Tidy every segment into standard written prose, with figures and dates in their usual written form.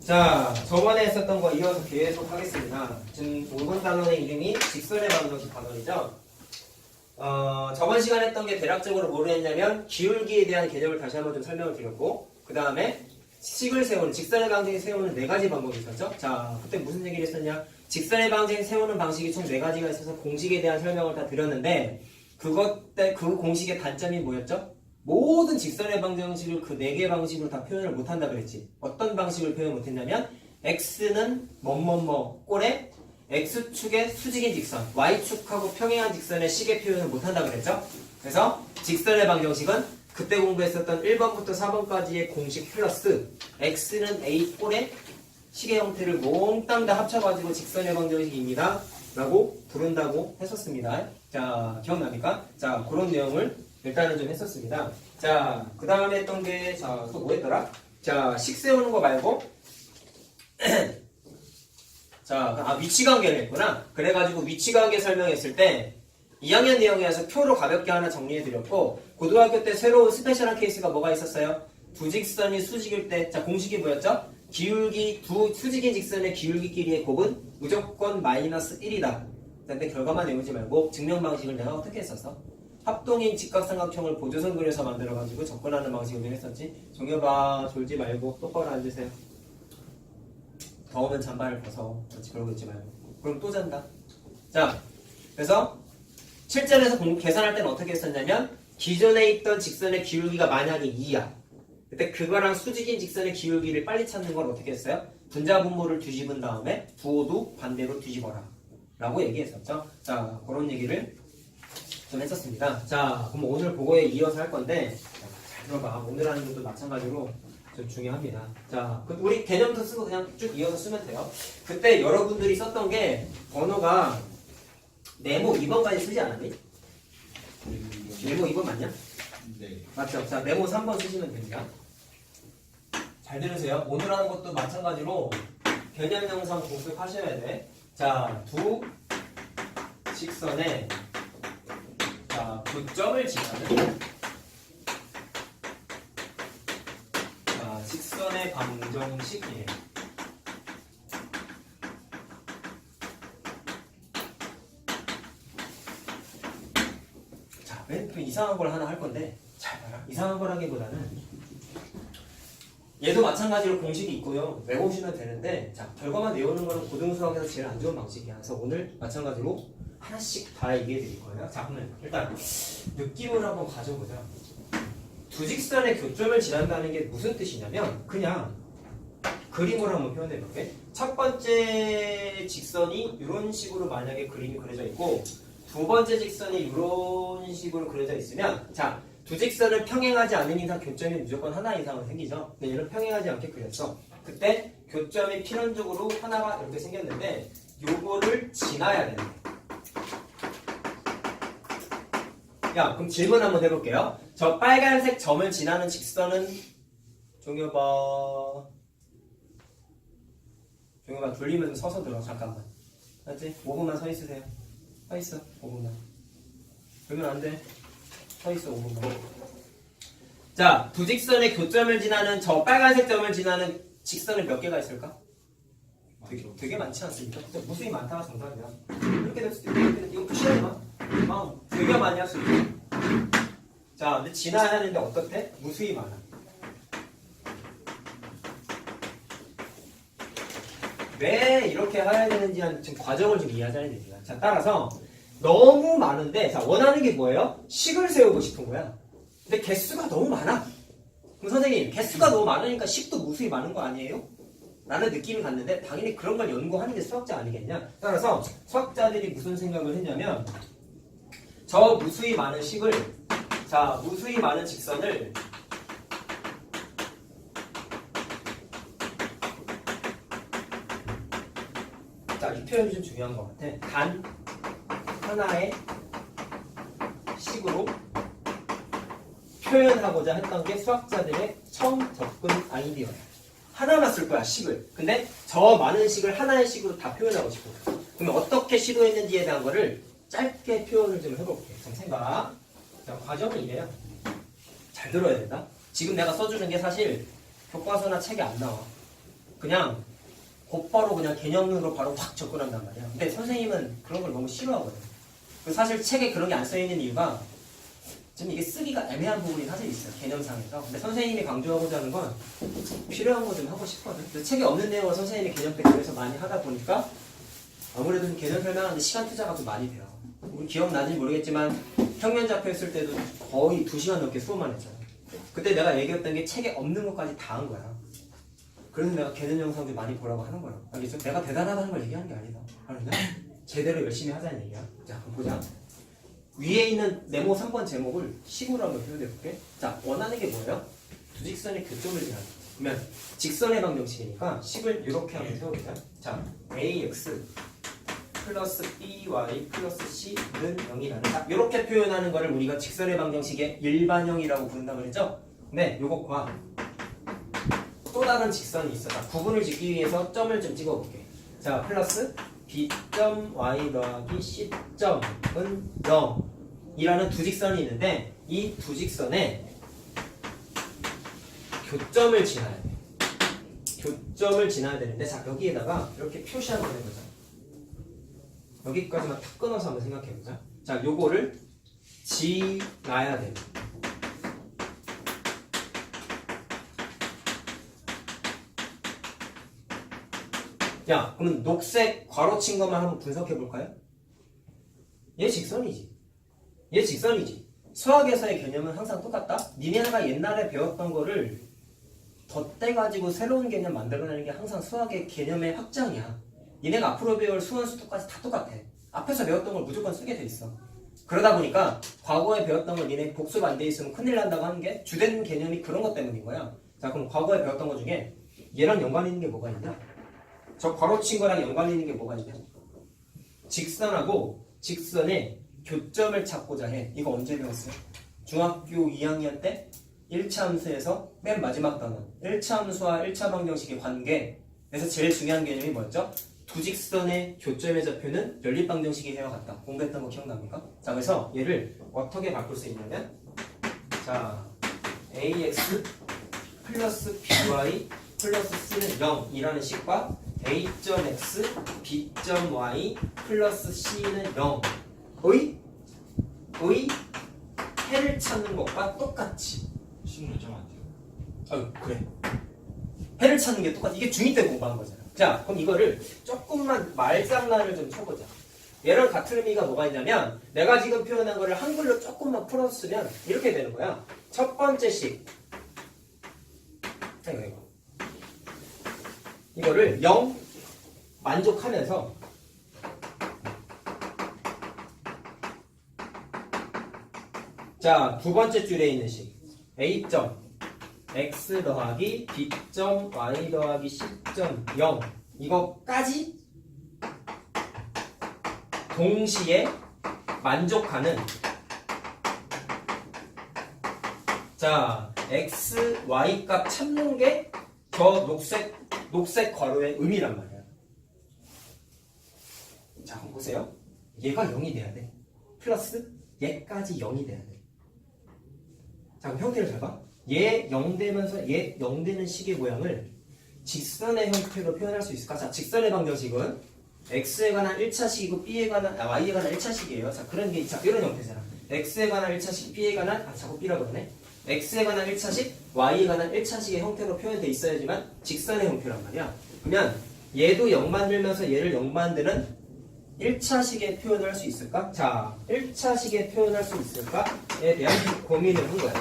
자, 저번에 했었던 거 이어서 계속 하겠습니다. 지금 5번 단원의 이름이 직선의 방정식 단원이죠. 저번 시간에 했던 게 대략적으로 뭐를 했냐면 기울기에 대한 개념을 다시 한번 좀 설명을 드렸고, 그 다음에 식을 세우는, 직선의 방정식 세우는 4가지 방법이 있었죠. 자, 그때 무슨 얘기를 했었냐? 직선의 방정식 세우는 방식이 총 4가지가 있어서 공식에 대한 설명을 다 드렸는데, 그 공식의 단점이 뭐였죠? 모든 직선의 방정식을 그 4개 방식으로 다 표현을 못한다 그랬지. 어떤 방식을 표현 못했냐면 x는 뭐뭐뭐 꼴에 x축의 수직인 직선, y축하고 평행한 직선의 식의 표현을 못한다 그랬죠. 그래서 직선의 방정식은 그때 공부했었던 1번부터 4번까지의 공식 플러스 x는 a 꼴에 식의 형태를 몽땅 다 합쳐가지고 직선의 방정식입니다 라고 부른다고 했었습니다. 자, 기억납니까? 자, 그런 내용을 일단은 좀 했었습니다. 자, 그 다음에 했던 게, 자, 또 뭐 했더라? 자, 식 세우는 거 말고, 자, 위치관계를 했구나. 그래가지고 위치관계 설명했을 때, 2학년 내용이어서 표로 가볍게 하나 정리해드렸고, 고등학교 때 새로운 스페셜한 케이스가 뭐가 있었어요? 두 직선이 수직일 때, 자, 공식이 뭐였죠? 두 수직인 직선의 기울기끼리의 곱은 무조건 마이너스 1이다. 근데 결과만 외우지 말고, 증명 방식을 내가 어떻게 했었어? 합동인 직각삼각형을 보조선 그려서 만들어가지고 접근하는 방식으로 했었지. 종혁아, 졸지 말고 똑바로 앉으세요. 더우면 잠바를 벗어. 그렇지, 그러고 있지 말고. 그럼 또 잔다. 자, 그래서 실전에서 계산할 때는 어떻게 했었냐면 기존에 있던 직선의 기울기가 만약에 2야. 그때 그거랑 수직인 직선의 기울기를 빨리 찾는 걸 어떻게 했어요? 분자분모를 뒤집은 다음에 부호도 반대로 뒤집어라 라고 얘기했었죠. 자, 그런 얘기를 좀 했었습니다. 자, 그럼 오늘 그거에 이어서 할 건데, 잘 들어봐. 오늘 하는 것도 마찬가지로 좀 중요합니다. 자, 우리 개념도 쓰고 그냥 쭉 이어서 쓰면 돼요. 그때 여러분들이 썼던 게 번호가 네모 2번까지 쓰지 않았니? 네모 2번 맞냐? 네. 맞죠? 자, 네모 3번 쓰시면 됩니다. 잘 들으세요. 오늘 하는 것도 마찬가지로 개념 영상 복습하셔야 돼. 자, 두 직선에 자, 교점을 지나는 자, 직선의 방정식이에요. 자, 맨 또 이상한 걸 하나 할 건데 잘 봐라. 이상한 거라기보다는 얘도 마찬가지로 공식이 있고요. 외우시면 되는데 자, 결과만 외우는 거는 고등수학에서 제일 안 좋은 방식이야. 그래서 오늘 마찬가지로 하나씩 다 얘기해 드릴 거예요. 자, 그러면 일단 느낌을 한번 가져보자. 두 직선의 교점을 지난다는 게 무슨 뜻이냐면 그냥 그림으로 한번 표현해 볼게. 첫 번째 직선이 이런 식으로 만약에 그림이 그려져 있고 두 번째 직선이 이런 식으로 그려져 있으면 자, 두 직선을 평행하지 않는 이상 교점이 무조건 하나 이상은 생기죠. 근데 얘는 평행하지 않게 그렸어. 그때 교점이 필연적으로 하나가 이렇게 생겼는데 요거를 지나야 되는 거야. 야, 그럼 질문 한번 해볼게요. 저 빨간색 점을 지나는 직선은 종혁아 돌리면서 서서 들어. 잠깐만. 알았지? 5분만 서 있으세요. 서 있어. 5분만. 그러면 안 돼. 서 있어. 5분만. 자, 두 직선의 교점을 지나는 저 빨간색 점을 지나는 직선은 몇 개가 있을까? 되게 많지 않습니까? 무수히 많다가 정답이야. 이렇게 될 수도 있고, 이거 표시하지 마. 되게 많이 할 수 있어. 자, 근데 지나야 하는데 어떻대? 무수히 많아. 왜 이렇게 해야 되는지 지금 과정을 좀 이해하자는 얘기야. 자, 따라서 너무 많은데, 자, 원하는 게 뭐예요? 식을 세우고 싶은 거야. 근데 개수가 너무 많아. 그럼 선생님, 개수가 너무 많으니까 식도 무수히 많은 거 아니에요? 라는 느낌이 갔는데 당연히 그런 걸 연구하는 게 수학자 아니겠냐? 따라서 수학자들이 무슨 생각을 했냐면 저 무수히 많은 식을 자, 무수히 많은 직선을 자, 이 표현이 좀 중요한 것 같아. 단 하나의 식으로 표현하고자 했던 게 수학자들의 처음 접근 아이디어야. 하나만 쓸 거야, 식을. 근데 저 많은 식을 하나의 식으로 다 표현하고 싶어. 그러면 어떻게 시도했는지에 대한 거를 짧게 표현을 좀 해볼게. 자, 생각. 자, 과정은 이래요. 잘 들어야 된다. 지금 내가 써주는 게 사실 교과서나 책에 안 나와. 그냥 곧바로 그냥 개념으로 바로 확 접근한단 말이야. 근데 선생님은 그런 걸 너무 싫어하거든. 사실 책에 그런 게 안 써있는 이유가 지금 이게 쓰기가 애매한 부분이 사실 있어요. 개념상에서. 근데 선생님이 강조하고자 하는 건 필요한 거 좀 하고 싶거든. 근데 책에 없는 내용을 선생님이 개념 때 그래서 많이 하다 보니까 아무래도 좀 개념 설명하는데 시간 투자가 좀 많이 돼요. 우리 기억나는지 모르겠지만 평면 잡혀 있을 때도 거의 2시간 넘게 수업만 했잖아. 그때 내가 얘기했던 게 책에 없는 것까지 다 한 거야. 그래서 내가 개념 영상도 많이 보라고 하는 거야. 알겠죠? 내가 대단하다는 걸 얘기하는 게 아니다. 알았냐? 제대로 열심히 하자는 얘기야. 자, 그럼 보자. 위에 있는 네모 3번 제목을 식으로 한번 표현해 볼게. 자, 원하는 게 뭐예요? 두 직선의 교점을 이하는. 그러면 직선의 방정식이니까 식을 이렇게 한번 세워보자. 자, ax 플러스 by 플러스 c는 0이라는. 자, 이렇게 표현하는 거를 우리가 직선의 방정식의 일반형이라고 부른다고 그랬죠? 네, 요거 봐. 또 다른 직선이 있어. 자, 구분을 짓기 위해서 점을 좀 찍어볼게. 자, 플러스 by 더하기 c점은 0이라는 두 직선이 있는데 이 두 직선에 교점을 지나야 돼. 교점을 지나야 되는데 자, 여기에다가 이렇게 표시 한번 해보자. 여기까지만 탁 끊어서 한번 생각해보자. 자, 요거를 지나야 돼. 야, 그러면 녹색 괄호 친 것만 한번 분석해 볼까요? 얘 직선이지. 얘 직선이지. 수학에서의 개념은 항상 똑같다. 니네가 옛날에 배웠던 거를 덧대가지고 새로운 개념 만들어내는 게 항상 수학의 개념의 확장이야. 니네가 앞으로 배울 수원 수도까지 다 똑같아. 앞에서 배웠던 걸 무조건 쓰게 돼 있어. 그러다 보니까 과거에 배웠던 걸 니네 복습 안 돼 있으면 큰일 난다고 하는 게 주된 개념이 그런 것 때문인 거야. 자, 그럼 과거에 배웠던 것 중에 얘랑 연관 있는 게 뭐가 있냐? 저 괄호친 거랑 연관 있는 게 뭐가 있냐? 직선하고 직선의 교점을 찾고자 해. 이거 언제 배웠어요? 중학교 2학년 때 1차 함수에서 맨 마지막 단원 1차 함수와 1차 방정식의 관계. 그래서 제일 중요한 개념이 뭐였죠? 두 직선의 교점의 좌표는 연립방정식이에요 같다. 공부했던 거 기억납니까? 자, 그래서 얘를 어떻게 바꿀 수 있냐면 자, ax 플러스 by 플러스 c는 0이라는 식과 a.x, b.y 플러스 c는 0의 해를 찾는 것과 똑같이 식물 좀 안 돼요. 아유, 그래. 해를 찾는 게 똑같아. 이게 중2 때 공부한 거잖아. 자, 그럼 이거를 조금만 말장난을 좀 쳐보자. 얘랑 같은 의미가 뭐가 있냐면 내가 지금 표현한 거를 한글로 조금만 풀었으면 이렇게 되는 거야. 첫 번째 식 이거를 0 만족하면서 자, 두 번째 줄에 있는 식 a.x 더하기 b.y 더하기 c.0 이거까지 동시에 만족하는 자, x, y 값 찾는 게 저 녹색 괄호의 의미란 말이야. 자, 한번 보세요. 얘가 0이 돼야 돼. 플러스 얘까지 0이 돼야 돼. 자, 그럼 형태를 잘 봐. 얘 0 되면서 얘 0 되는 식의 모양을 직선의 형태로 표현할 수 있을까? 자, 직선의 방정식은 x에 관한 1차식이고 b에 관한 y에 관한 1차식이에요. 자, 그런 게 자, 이런 형태잖아. x에 관한 1차식, b에 관한 자꾸 b라고 그러네. x에 관한 1차식, y에 관한 1차식의 형태로 표현돼 있어야지만 직선의 형태란 말이야. 그러면 얘도 0 만들면서 얘를 0 만드는 1차식의 표현을 할 수 있을까? 자, 1차식의 표현할 수 있을까에 대한 고민을 한 거야.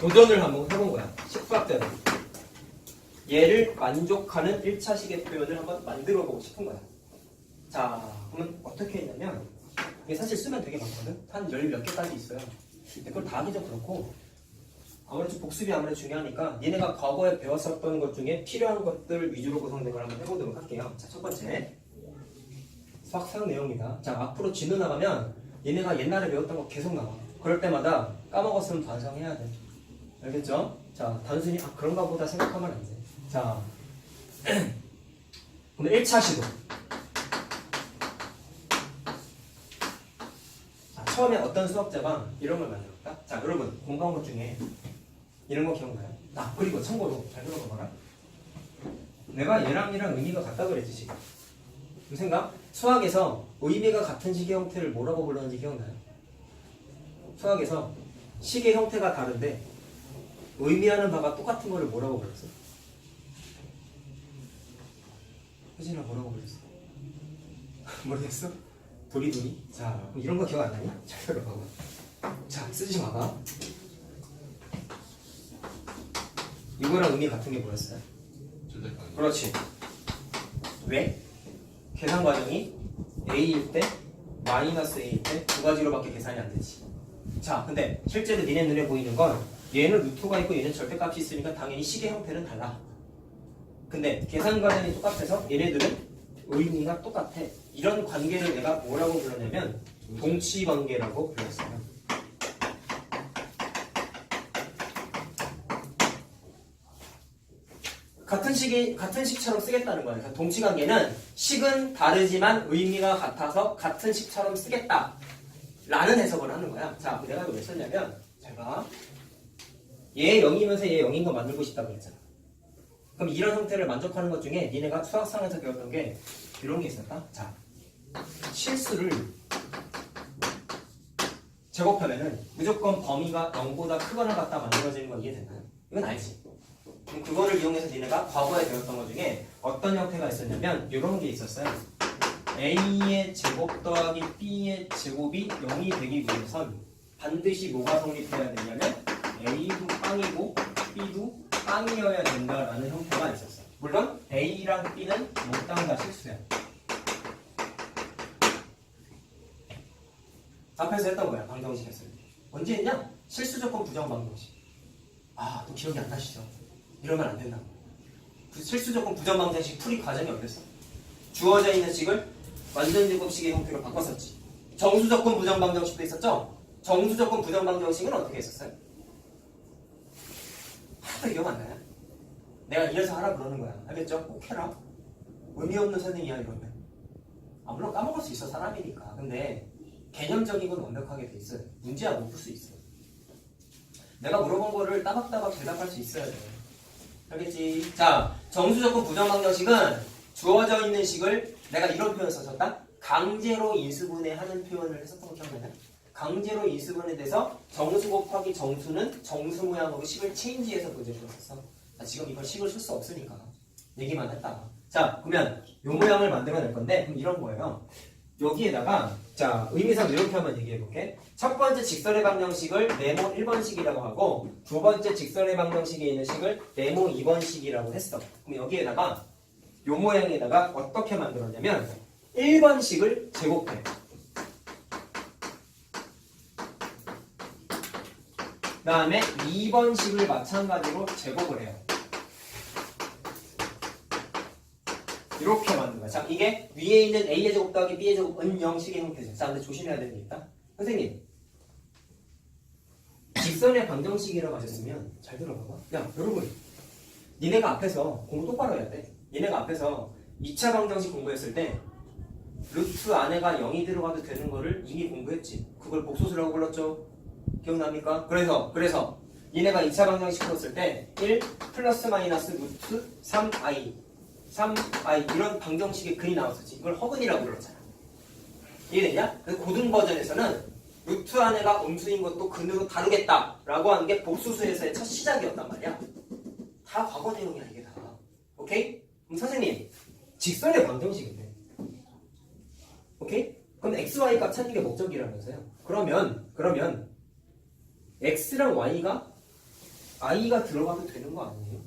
도전을 한번 해본 거야. 식수학자는. 얘를 만족하는 1차식의 표현을 한번 만들어 보고 싶은 거야. 자, 그러면 어떻게 했냐면 이게 사실 쓰면 되게 많거든? 한 열 몇 개까지 있어요. 근데 그걸 다 하기 좀 그렇고 아무래도 복습이 아무래도 중요하니까 얘네가 과거에 배웠었던 것 중에 필요한 것들 위주로 구성된 걸 한번 해보도록 할게요. 자, 첫 번째 수학상 내용이다. 자, 앞으로 진도 나가면 얘네가 옛날에 배웠던 거 계속 나와. 그럴 때마다 까먹었으면 반성해야 돼. 알겠죠? 자, 단순히 그런가 보다 생각하면 안 돼. 자, 그럼 1차 시도. 자, 처음에 어떤 수학자가 이런 걸 만들었다? 자, 여러분 공부한 것 중에 이런 거 기억나요? 그리고 참고로 잘 들어봐라. 내가 얘랑 의미가 같다 그랬지 지금. 그 생각? 수학에서 의미가 같은 식의 형태를 뭐라고 불렀는지 기억나요? 수학에서 식의 형태가 다른데 의미하는 바가 똑같은 거를 뭐라고 불렀어? 혜진아 뭐라고 불렀어? 모르겠어? 도리도리? 자, 이런 거 기억 안 나냐? 잘 들어봐봐. 자, 쓰지 마봐. 이거랑 의미 같은 게 뭐였어요? 절대값. 그렇지. 왜? 계산 과정이 A일 때, 마이너스 A일 때 두 가지로밖에 계산이 안 되지. 자, 근데 실제로 니네 눈에 보이는 건 얘는 루트가 있고 얘는 절대값이 있으니까 당연히 식의 형태는 달라. 근데 계산 과정이 똑같아서 얘네들은 의미가 똑같아. 이런 관계를 내가 뭐라고 불렀냐면 동치 관계라고 불렀어요. 같은 식처럼 쓰겠다는 거예요. 그러니까 동치 관계는 식은 다르지만 의미가 같아서 같은 식처럼 쓰겠다 라는 해석을 하는 거야. 자, 내가 이거 왜 썼냐면 잘 봐. 얘 0이면서 얘 0인 거 만들고 싶다고 그랬잖아. 그럼 이런 형태를 만족하는 것 중에 니네가 수학상에서 배웠던 게 이런 게 있었다. 자, 실수를 제곱하면은 무조건 범위가 0보다 크거나 같다 만들어지는 거 이해되나요? 이건 알지? 그럼 그거를 이용해서 니네가 과거에 배웠던 것 중에 어떤 형태가 있었냐면 이런 게 있었어요. A의 제곱 더하기 B의 제곱이 0이 되기 위해선 반드시 뭐가 성립해야 되냐면 A도 빵이고 B도 빵이어야 된다라는 형태가 있었어요. 물론 A랑 B는 몽땅 다 실수야. 앞에서 했던 거야. 방정식 했을 때. 언제 했냐? 실수조건 부정 방정식. 또 기억이 안 나시죠? 이러면 안 된다고. 실수조건 부정 방정식 풀이 과정이 어땠어? 주어져 있는 식을 완전 제곱식의 형태로 바꿨었지. 정수조건 부정 방정식도 있었죠? 정수조건 부정 방정식은 어떻게 했었어요? 하나도 기억 안 나요? 내가 이래서 하라 그러는 거야. 알겠죠? 꼭 해라. 의미 없는 선생이야 이러면. 물론 까먹을 수 있어 사람이니까. 근데 개념적인 건 완벽하게 돼 있어요. 문제야 못 풀 수 있어. 내가 물어본 거를 따박따박 대답할 수 있어야 돼. 알겠지? 자, 정수조건 부정방정식은 주어져 있는 식을 내가 이런 표현 썼었다. 강제로 인수분해하는 표현을 했었던 거 기억나냐? 강제로 인수분해돼서 정수 곱하기 정수는 정수 모양으로 식을 체인지해서 보여줬었어. 지금 이걸 식을 쓸 수 없으니까 얘기만 했다. 자, 그러면 요 모양을 만들어낼 건데 그럼 이런 거예요. 여기에다가 자 의미상 이렇게 한번 얘기해볼게. 첫 번째 직선의 방정식을 네모 1번식이라고 하고 두 번째 직선의 방정식에 있는 식을 네모 2번식이라고 했어. 그럼 여기에다가 요 모양에다가 어떻게 만들었냐면 1번식을 제곱해. 그 다음에 2번식을 마찬가지로 제곱을 해요. 이렇게 만든 거야. 자, 이게 위에 있는 A의 제곱 더하기 B의 제곱 은영식의 형태죠. 자, 근데 조심해야 되는 게 있다. 선생님, 직선의 방정식이라고 하셨으면 잘 들어봐봐. 야, 여러분, 니네가 앞에서 공부 똑바로 해야 돼. 니네가 앞에서 2차 방정식 공부했을 때 루트 안에가 0이 들어가도 되는 거를 이미 공부했지. 그걸 복소수라고 불렀죠. 기억납니까? 그래서 니네가 2차 방정식 풀었을 때 1 플러스 마이너스 루트 3i 이런 방정식의 근이 나왔었지. 이걸 허근이라고 불렀잖아. 이해되냐? 그래서 고등 버전에서는 루트 안에가 음수인 것도 근으로 다루겠다라고 하는 게 복수수에서의 첫 시작이었단 말이야. 다 과거 내용이야 이게 다. 오케이? 그럼 선생님 직선의 방정식인데 오케이? 그럼 XY 값 찾는 게 목적이라면서요. 그러면 X랑 Y가 I가 들어가도 되는 거 아니에요?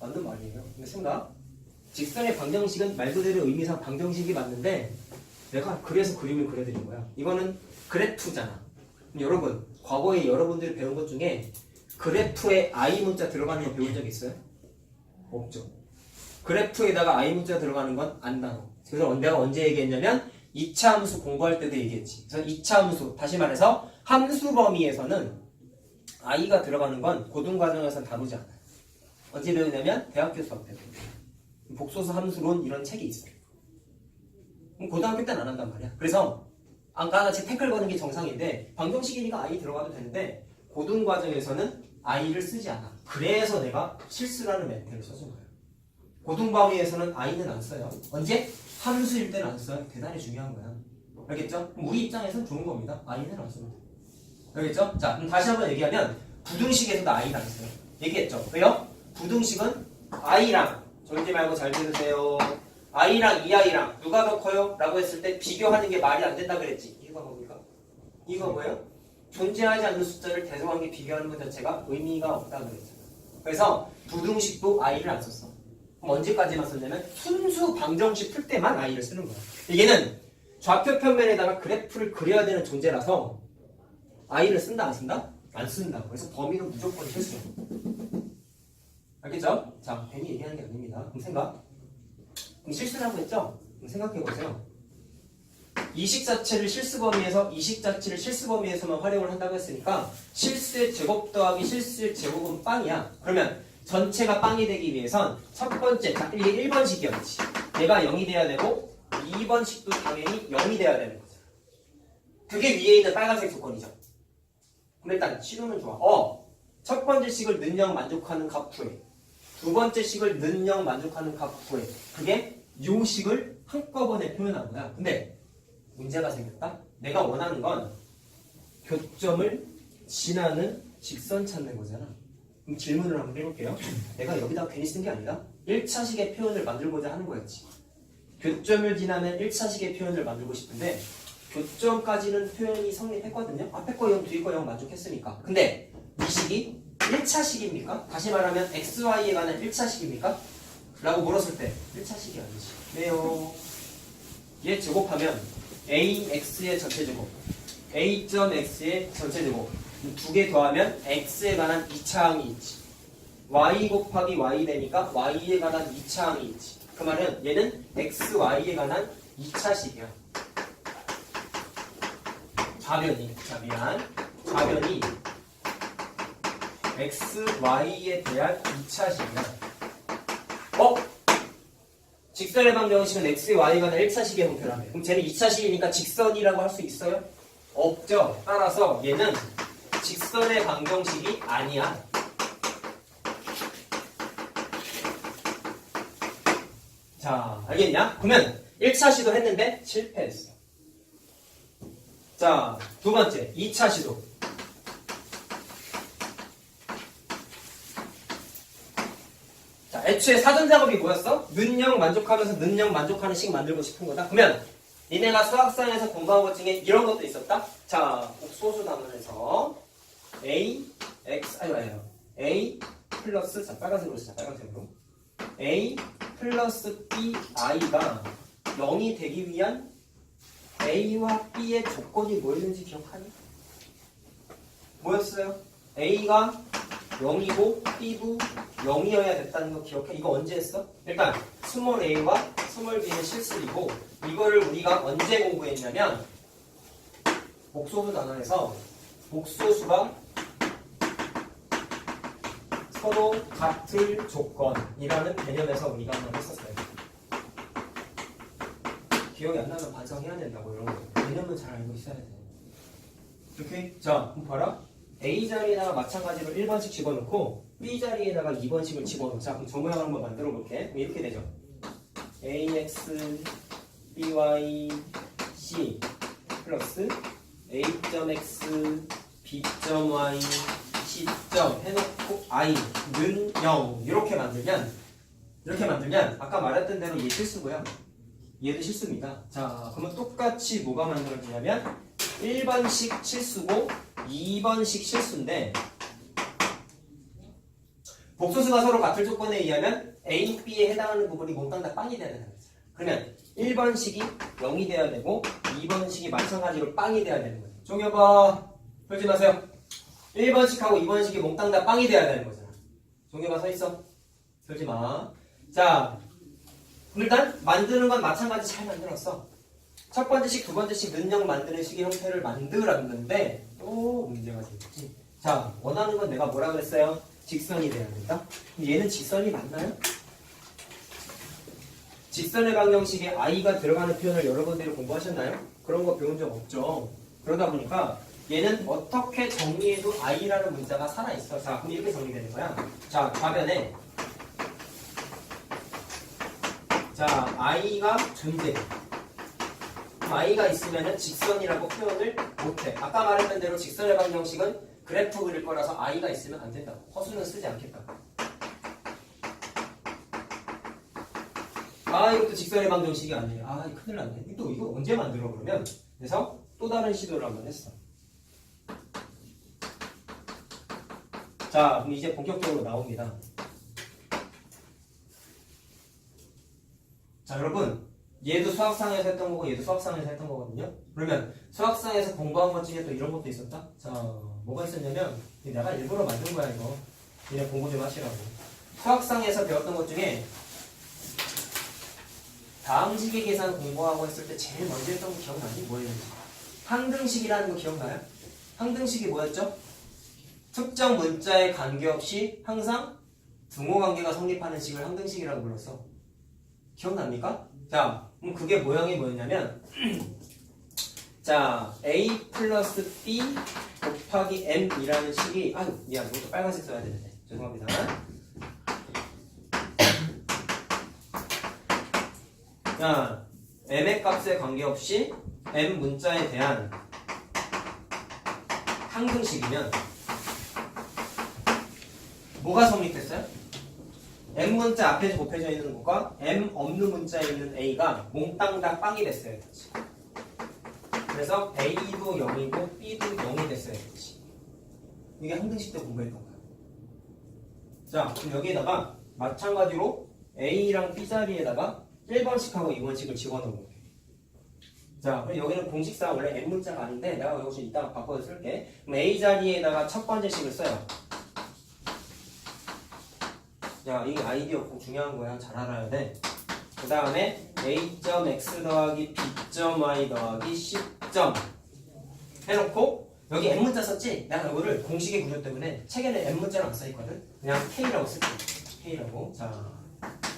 맞는 말이에요. 근데 생각 직선의 방정식은 말 그대로 의미상 방정식이 맞는데 내가 그래서 그림을 그려드린 거야. 이거는 그래프잖아. 여러분 과거에 여러분들이 배운 것 중에 그래프에 I 문자 들어가는 거 배운 적 있어요? 없죠. 그래프에다가 I 문자 들어가는 건 안다고. 그래서 내가 언제 얘기했냐면 2차 함수 공부할 때도 얘기했지. 그래서 2차 함수 다시 말해서 함수 범위에서는 I가 들어가는 건 고등과정에서는 다루지 않아요. 언제 배우냐면 대학교 수업 때 배워요. 복소수 함수론 이런 책이 있어요. 고등학교 때는 안 한단 말이야. 그래서 아까 같이 태클 거는 게 정상인데 방정식이니까 I 들어가도 되는데 고등과정에서는 i를 쓰지 않아. 그래서 내가 실수라는 멘트를 써준 거예요. 고등범위에서는 i는 안 써요. 언제? 함수일 때는 안 써요. 대단히 중요한 거야. 알겠죠? 그럼 우리 입장에서는 좋은 겁니다. i는 안 써요. 알겠죠? 자, 그럼 다시 한번 얘기하면 부등식에서도 i는 안 써요. 얘기했죠? 왜요? 부등식은 i랑 졸지 말고 잘 들으세요. i랑 2i랑 누가 더 커요? 라고 했을 때 비교하는 게 말이 안 된다 그랬지. 이유가 뭡니까? 이거 뭐예요? 존재하지 않는 숫자를 대소관계 비교하는 것 자체가 의미가 없다 그랬잖아요. 그래서 부등식도 i를 안 썼어. 그럼 언제까지만 썼냐면 순수 방정식 풀 때만 i를 쓰는 거야. 얘는 좌표 평면에다가 그래프를 그려야 되는 존재라서 i를 쓴다 안 쓴다? 안 쓴다. 그래서 범위는 무조건 실수. 알겠죠? 자, 괜히 얘기하는 게 아닙니다. 그럼 생각. 그럼 실수라고 했죠? 그럼 생각해보세요. 이식 자체를 실수 범위에서 이식 자체를 실수 범위에서만 활용을 한다고 했으니까 실수의 제곱 더하기 실수의 제곱은 빵이야. 그러면 전체가 빵이 되기 위해선 첫 번째, 자, 이게 1번식이었지. 얘가 0이 돼야 되고 2번식도 당연히 0이 돼야 되는 거죠. 그게 위에 있는 빨간색 조건이죠. 그럼 일단 시도는 좋아. 첫 번째 식을 는영 만족하는 값 구해. 두 번째 식을 는영 만족하는 값 구해. 그게 요 식을 한꺼번에 표현한 거야. 근데 문제가 생겼다. 내가 원하는 건 교점을 지나는 직선 찾는 거잖아. 그럼 질문을 한번 해볼게요. 내가 여기다 괜히 쓴 게 아니라 1차식의 표현을 만들고자 하는 거였지. 교점을 지나는 1차식의 표현을 만들고 싶은데 교점까지는 표현이 성립했거든요. 앞에 거 0, 뒤에 거 0 만족했으니까. 근데 이 식이 1차식입니까? 다시 말하면 xy에 관한 1차식입니까? 라고 물었을 때 1차식이 아니지. 왜요? 얘 제곱하면 ax의 전체제곱, a.x의 전체제곱 두 개 더하면 x에 관한 2차항이 있지. y 곱하기 y 되니까 y에 관한 2차항이 있지. 그 말은 얘는 xy에 관한 2차식이야. 좌변이, 좌변이 xy에 대한 2차식이야. 직선의 방정식은 x, y에 관한 1차식의 형태라며. 그럼 쟤는 2차식이니까 직선이라고 할 수 있어요? 없죠. 따라서 얘는 직선의 방정식이 아니야. 자, 알겠냐? 그러면 1차 시도 했는데 실패했어. 자, 두 번째, 2차 시도. 자, 애초에 사전 작업이 뭐였어? 는영 만족하면서 는영 만족하는 식 만들고 싶은 거다. 그러면 니네가 수학상에서 공부한 것 중에 이런 것도 있었다. 자, 소수 단원에서 a 플러스, 자, 빨간색으로 쓰자. 빨간색으로 a 플러스 b i가 0이 되기 위한 a와 b의 조건이 뭐였는지 기억하니? 뭐였어요? a가 0이고 b도 0이어야 됐다는 거 기억해? 이거 언제 했어? 일단 스몰 a와 스몰 b는 실수이고 이거를 우리가 언제 공부했냐면 복소수 단원에서 복소수가 서로 같을 조건이라는 개념에서 우리가 한번 했었어요. 기억이 안 나면 반성해야 된다고 이런 거. 개념은 잘 알고 있어야 돼. 오케이? 자, 그럼 봐라. A 자리에다가 마찬가지로 1번씩 집어넣고 B 자리에다가 2번씩을 집어넣자. 그럼 저 모양을 한번 만들어 볼게. 이렇게 되죠. AX, BY, C 플러스 A.X, B.Y, C. 해놓고 I는 0 이렇게 만들면 아까 말했던 대로 얘 실수고요. 얘도 실수입니다. 자, 그러면 똑같이 뭐가 만들어지냐면 1번씩 실수고 2번씩 실수인데 복소수가 서로 같을 조건에 의하면 A, B에 해당하는 부분이 몽땅 다 빵이 돼야 되는 거죠. 그러면 1번식이 0이 돼야 되고 2번식이 마찬가지로 빵이 돼야 되는 거죠. 종여봐. 풀지 마세요. 1번식하고 2번식이 몽땅 다 빵이 돼야 되는 거잖아. 종여봐 서있어. 풀지 마. 자, 일단 만드는 건 마찬가지 잘 만들었어. 첫 번째 식, 두 번째 식, 는영 만드는 식의 형태를 만들었는데 또 문제가 생겼지. 자, 원하는 건 내가 뭐라 그랬어요? 직선이 돼야 된다. 얘는 직선이 맞나요? 직선의 방정식에 i가 들어가는 표현을 여러분들이 공부하셨나요? 그런 거 배운 적 없죠. 그러다 보니까 얘는 어떻게 정리해도 i라는 문자가 살아있어. 자, 그럼 이렇게 정리되는 거야. 자, 좌변에 자, i가 존재해. i가 있으면 직선이라고 표현을 못해. 아까 말했던 대로 직선의 방정식은 그래프 그릴 거라서 i가 있으면 안 된다. 허수는 쓰지 않겠다. 아, 이것도 직선의 방정식이 아니에요. 아, 큰일 났네. 또 이거 언제 만들어 그러면? 그래서 또 다른 시도를 한번 했어. 자, 그럼 이제 본격적으로 나옵니다. 자, 여러분, 얘도 수학상에서 했던 거고 얘도 수학상에서 했던 거거든요. 그러면 수학상에서 공부한 것 중에 또 이런 것도 있었다. 자, 뭐가 있었냐면 내가 일부러 만든 거야 이거. 그냥 공부 좀 하시라고. 수학상에서 배웠던 것 중에 다항식의 계산 공부하고 했을 때 제일 먼저 했던 거 기억나니? 뭐였는지? 항등식이라는 거 기억나요? 항등식이 뭐였죠? 특정 문자에 관계없이 항상 등호관계가 성립하는 식을 항등식이라고 불렀어. 기억납니까? 자, 그럼 그게 모양이 뭐였냐면 자, a 플러스 b 곱하기 m이라는 식이 아유 미안 이것도 빨간색 써야 되는데 죄송합니다. 자, m의 값에 관계없이 m 문자에 대한 항등식이면 뭐가 성립됐어요? m 문자 앞에 곱해져 있는 것과 m 없는 문자에 있는 a가 몽땅 다 빵이 됐어야 되지. 그래서 a도 0이고 b도 0이 됐어야 되지. 이게 항등식 때 공부했던 거야. 자, 그럼 여기에다가 마찬가지로 a랑 b 자리에다가 1번씩하고 2번씩을 집어넣어볼게. 자, 그럼 여기는 공식상 원래 m 문자가 아닌데 내가 여기서 이따가 바꿔서 쓸게. 그럼 a 자리에다가 첫 번째 식을 써요. 야, 이게 아이디어 꼭 중요한 거야. 잘 알아야 돼. 그 다음에 a.x 더하기 b.y 더하기 c.점 해놓고 여기 m문자 썼지? 내가 이거를 공식의 구조 때문에 책에는 m문자를 안 써있거든? 그냥 k라고 쓸게. k라고. 자,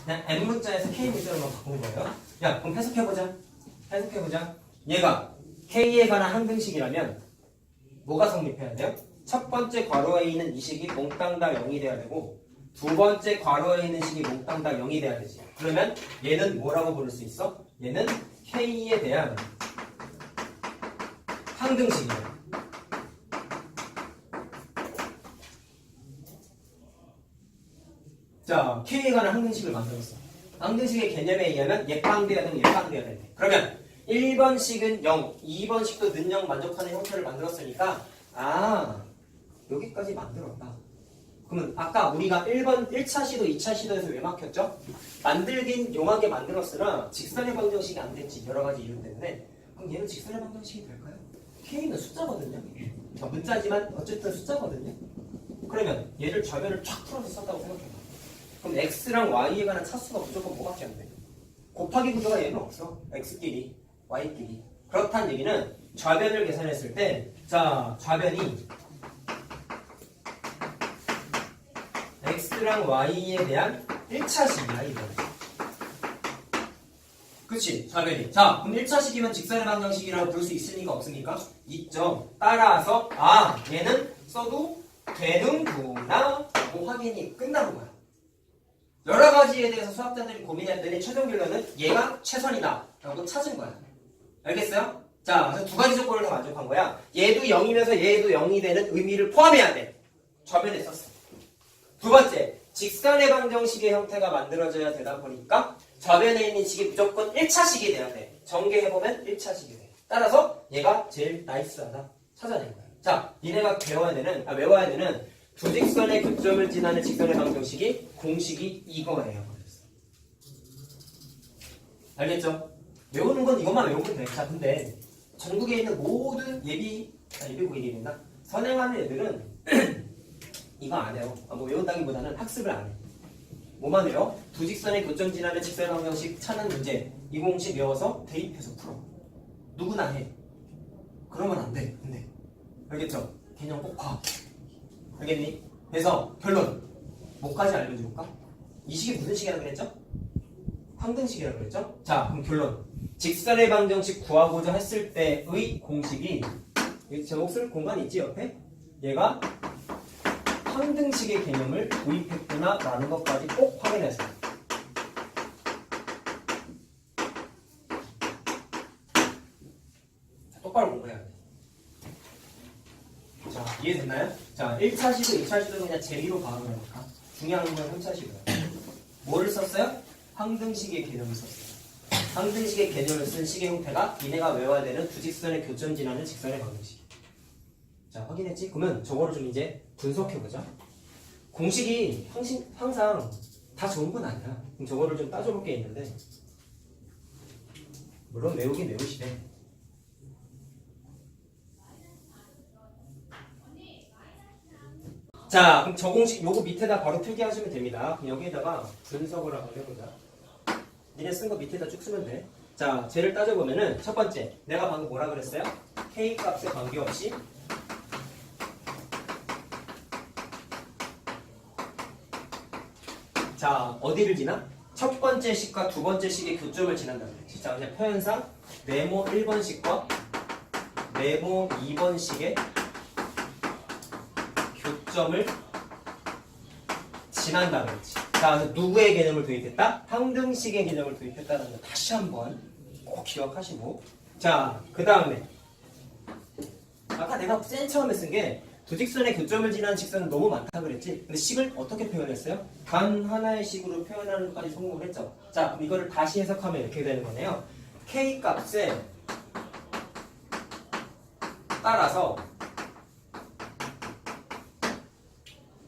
그냥 m문자에서 k문자로만 바꾼 거예요. 야, 그럼 해석해보자. 해석해보자. 얘가 k에 관한 항등식이라면 뭐가 성립해야 돼요? 첫 번째 괄호에 있는 이 식이 몽땅 다 0이 돼야 되고 두 번째 괄호에 있는 식이 몽땅 다 0이 돼야 되지. 그러면 얘는 뭐라고 부를 수 있어? 얘는 K에 대한 항등식이야. 자, K에 관한 항등식을 만들었어. 항등식의 개념에 의하면 예파항돼야 되고 예파항돼야 돼. 그러면 1번식은 0, 2번식도 는0 만족하는 형태를 만들었으니까 아, 여기까지 만들었다. 그러면 아까 우리가 1차 시도, 2차 시도에서 왜 막혔죠? 만들긴 용하게 만들었으나 직선의 방정식이 안 됐지. 여러 가지 이유 때문에. 그럼 얘는 직선의 방정식이 될까요? K는 숫자거든요. 문자지만 어쨌든 숫자거든요. 그러면 얘를 좌변을 쫙 풀어서 썼다고 생각해봐. 그럼 X랑 Y에 관한 차수가 무조건 뭐밖에 안 돼? 곱하기 구조가 얘는 없어. X끼리, Y끼리. 그렇다는 얘기는 좌변을 계산했을 때 자, 좌변이 X랑 Y에 대한 1차식이야, 이거. 그치? 좌변이. 자, 그럼 1차식이면 직선의 방정식이라고 부를 수 있으니까 없으니까? 있죠. 따라서, 아, 얘는 써도 되는구나 라고 확인이 끝나는 거야. 여러 가지에 대해서 수학자들이 고민했더니 최종 결론은 얘가 최선이다 라고 찾은 거야. 알겠어요? 자, 그래서 두 가지 조건을 다 만족한 거야. 얘도 0이면서 얘도 0이 되는 의미를 포함해야 돼. 좌변에 썼어. 두 번째, 직선의 방정식의 형태가 만들어져야 되다 보니까 좌변에 있는 식이 무조건 1차식이 돼야 돼. 전개해보면 1차식이 돼. 따라서 얘가 제일 나이스하다. 찾아낸 거야. 자, 니네가 외워야 되는 두 직선의 교점을 지나는 직선의 방정식이 공식이 이거예요. 알겠죠? 외우는 건 이것만 외우면 돼. 자, 근데 전국에 있는 모든 예비고 얘기했나? 선행하는 애들은 이거 안 해요. 뭐 외운다기보다는 학습을 안 해. 뭐만 해요? 두 직선의 교점 지나는 직선의 방정식 찾는 문제 이 공식 외워서 대입해서 풀어. 누구나 해. 그러면 안 돼. 근데 알겠죠? 개념 꼭 봐. 알겠니? 그래서 결론 뭐까지 알려줄까? 이 식이 무슨 식이라고 그랬죠? 항등식이라고 그랬죠? 자, 그럼 결론 직선의 방정식 구하고자 했을 때의 공식이 여기 제목 쓸 공간이 있지 옆에? 얘가 항등식의 개념을 도입했구나 라는 것까지 꼭 확인하세요. 똑바로 공부해야 돼. 자, 이해됐나요? 자, 1차 시도, 2차 시도는 그냥 재미로 봐도 되니까. 중요한 건 3차 시도야. 뭐를 썼어요? 항등식의 개념을 썼어요. 항등식의 개념을 쓴 식의 형태가 니네가 외워야 되는 두 직선의 교점 지나는 직선의 방정식. 자, 확인했지? 그러면 저거를 좀 이제 분석해보자. 공식이 항상 다 좋은 건 아니야. 그럼 저거를 좀 따져볼 게 있는데, 물론 외우긴 외우시대. 자, 그럼 저 공식 요거 밑에다 바로 필기하시면 됩니다. 그럼 여기에다가 분석을 한번 해보자. 니네 쓴 거 밑에다 쭉 쓰면 돼. 자, 쟤를 따져보면은 첫 번째, 내가 방금 뭐라 그랬어요? K 값에 관계없이 자, 어디를 지나? 첫 번째 식과 두 번째 식의 교점을 지난다는 거지. 자, 그냥 표현상 네모 1번식과 네모 2번식의 교점을 지난다는 거지. 자, 그래서 누구의 개념을 도입했다? 항등식의 개념을 도입했다는 거 다시 한번 꼭 기억하시고. 자, 그 다음에 아까 내가 맨 처음에 쓴 게 두 직선의 교점을 지나는 직선은 너무 많다 그랬지. 근데 식을 어떻게 표현했어요? 단 하나의 식으로 표현하는 것까지 성공을 했죠. 자, 그럼 이거를 다시 해석하면 이렇게 되는 거네요. K 값에 따라서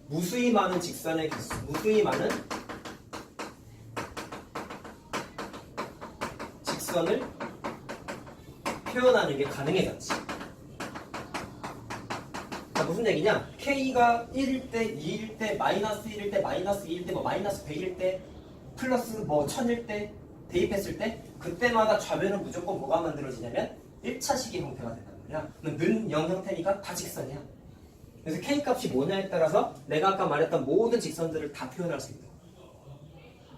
무수히 많은 직선의 개수, 무수히 많은 직선을 표현하는 게 가능해졌지. 자, 무슨 얘기냐? K가 1일 때, 2일 때, 마이너스 1일 때, 마이너스 2일 때, 뭐 마이너스 100일 때, 플러스 뭐 1000일 때 대입했을 때 그때마다 좌변은 무조건 뭐가 만들어지냐면 1차식의 형태가 된단 말이야. 는 0 형태니까 다 직선이야. 그래서 K 값이 뭐냐에 따라서 내가 아까 말했던 모든 직선들을 다 표현할 수 있다.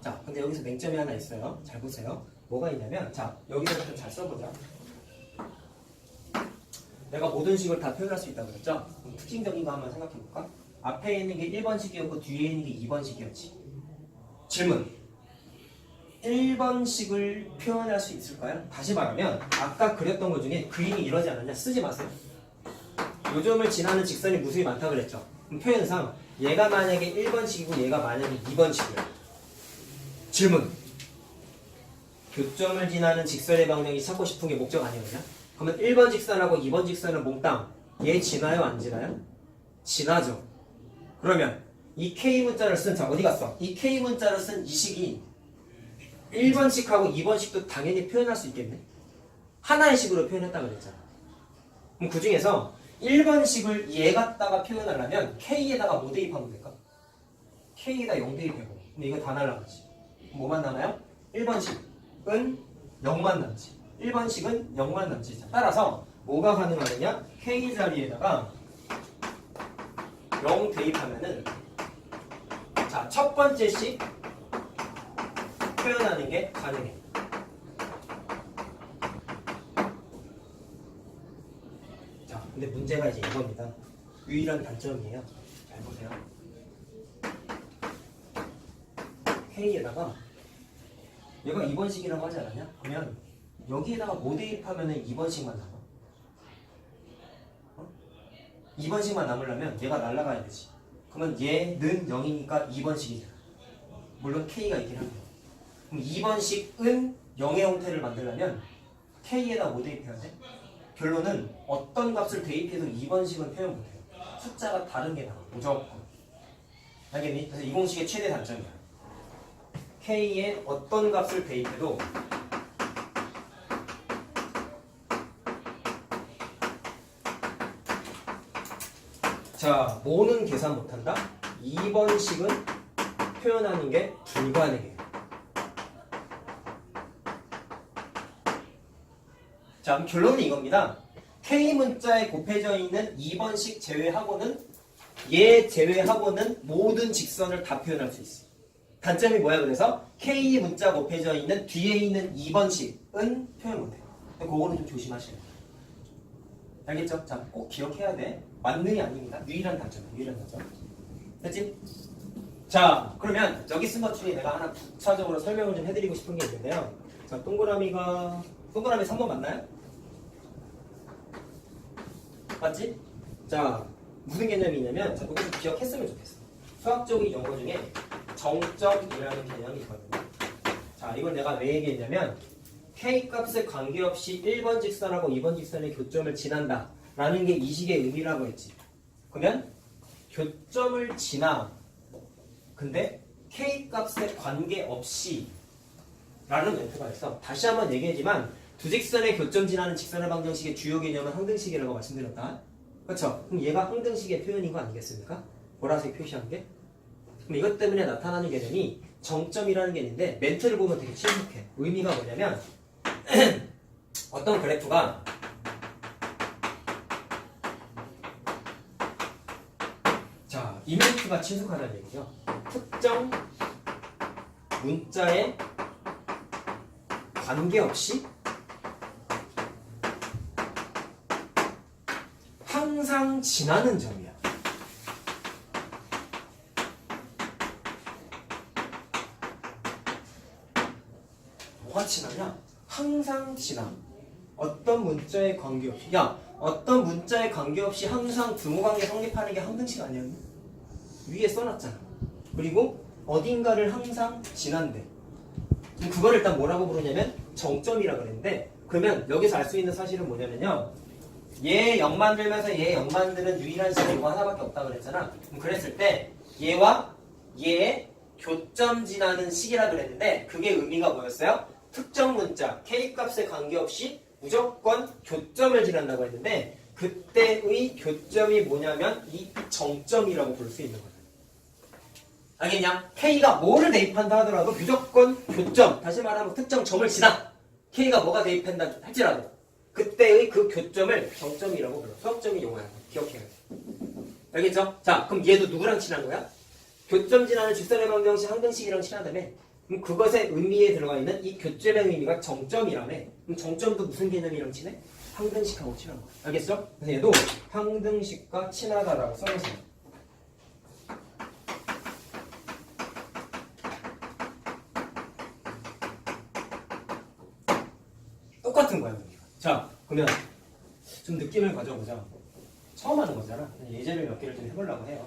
자, 근데 여기서 맹점이 하나 있어요. 잘 보세요. 뭐가 있냐면, 자, 여기서부터 잘 써보자. 내가 모든 식을 다 표현할 수 있다고 그랬죠? 그럼 특징적인 거 한번 생각해볼까? 앞에 있는 게 1번식이었고 뒤에 있는 게 2번식이었지. 질문. 1번식을 표현할 수 있을까요? 다시 말하면 아까 그렸던 것 중에 그림이 이러지 않았냐? 쓰지 마세요. 요점을 지나는 직선이 무수히 많다고 그랬죠? 그럼 표현상 얘가 만약에 1번식이고 얘가 만약에 2번식이야. 질문. 교점을 지나는 직선의 방정이 찾고 싶은 게 목적 아니었냐? 그러면 1번 직선하고 2번 직선은 몽땅 얘 지나요? 안 지나요? 지나죠. 그러면 이 K 문자를 쓴, 자 어디 갔어? 이 K 문자를 쓴 이 식이 1번식하고 2번식도 당연히 표현할 수 있겠네? 하나의 식으로 표현했다고 그랬잖아. 그럼 그 중에서 1번식을 얘 갖다가 표현하려면 K에다가 뭐 대입하면 될까? K에다 0 대입해고. 근데 이거 다 날라가지. 뭐만 남아요? 1번식은 0만 남지. 1번식은 0만 남지. 자, 따라서 뭐가 가능하느냐? K 자리에다가 0 대입하면은 자, 첫 번째 식 표현하는 게 가능해. 자, 근데 문제가 이제 이겁니다. 유일한 단점이에요. 잘 보세요. K에다가 얘가 2번식이라고 하지 않았냐? 그러면 여기에다가 뭐 대입하면은 2번씩만 남아. 2번씩만 남으려면 얘가 날아가야 되지. 그러면 얘는 0이니까 2번씩이잖아. 물론 K가 있긴 한데. 그럼 2번씩은 0의 형태를 만들려면 K에다 뭐 대입해야 돼? 결론은 어떤 값을 대입해도 2번씩은 표현 못해요. 숫자가 다른 게 나와. 무조건. 알겠니? 그래서 이 공식의 최대 단점이야. K에 어떤 값을 대입해도 자, 뭐는 계산 못한다? 2번식은 표현하는 게 불가능해요. 자, 그럼 결론은 이겁니다. K 문자에 곱해져 있는 2번식 제외하고는 얘 제외하고는 모든 직선을 다 표현할 수 있어. 단점이 뭐야? 그래서 K 문자 곱해져 있는 뒤에 있는 2번식은 표현 못해요. 그거는 좀 조심하셔야 돼요. 알겠죠? 자, 꼭 기억해야 돼. 만능이 아닙니다. 유일한 단점. 됐지? 자, 그러면 여기 쓴 것 중에 내가 하나 부차적으로 설명을 좀 해드리고 싶은 게 있는데요. 자, 동그라미 3번 맞나요? 맞지? 자, 무슨 개념이 있냐면, 자, 이거 좀 기억했으면 좋겠어. 수학적인 용어 중에 정점이라는 개념이 있거든요. 자, 이걸 내가 왜 얘기했냐면, K값에 관계없이 1번 직선하고 2번 직선의 교점을 지난다 라는 게 이 식의 의미라고 했지. 그러면 교점을 지나 근데 K값에 관계없이 라는 멘트가 있어. 다시 한번 얘기하지만 두 직선의 교점 지나는 직선의 방정식의 주요 개념은 항등식이라고 말씀드렸다. 그렇죠? 그럼 얘가 항등식의 표현인 거 아니겠습니까? 보라색 표시한 게. 그럼 이것 때문에 나타나는 개념이 정점이라는 게 있는데 멘트를 보면 되게 친숙해. 의미가 뭐냐면 어떤 그래프가 자, 이 멘트가 친숙하다는 얘기죠. 특정 문자에 관계없이 항상 지나는 점이야. 뭐가 지나냐? 항상 지나. 어떤 문자에 관계없이. 야, 어떤 문자에 관계없이 항상 등호관계 성립하는 게 항등식 아니었니? 위에 써놨잖아. 그리고 어딘가를 항상 지난대. 그걸 일단 뭐라고 부르냐면 정점이라고 그랬는데, 그러면 여기서 알 수 있는 사실은 뭐냐면요, 얘 0 만들면서 얘 0 만드는 유일한 식이 이거 하나밖에 없다고 그랬잖아. 그럼 그랬을 때 얘와 얘의 교점 지나는 식이라 그랬는데 그게 의미가 뭐였어요? 특정 문자 K값에 관계없이 무조건 교점을 지난다고 했는데 그때의 교점이 뭐냐면 이 정점이라고 볼 수 있는 거예요. 알겠냐? K가 뭐를 대입한다 하더라도 무조건 교점, 다시 말하면 특정 점을 지나 K가 뭐가 대입한다 할지라도 그때의 그 교점을 정점이라고 불러. 수학점이 용어야. 기억해야 돼. 알겠죠? 자, 그럼 얘도 누구랑 친한 거야? 교점 지나는 직선의 방정식 항등식이랑 친하다며. 그럼 그것의 의미에 들어가 있는 이 교점의 의미가 정점이라며. 그럼 정점도 무슨 개념이랑 친해? 항등식하고 친한 거야. 알겠죠? 그래서 얘도 항등식과 친하다라고 써놓으세요. 똑같은 거야. 자, 그러면 좀 느낌을 가져보자. 처음 하는 거잖아. 예제를 몇 개를 좀 해보려고 해요.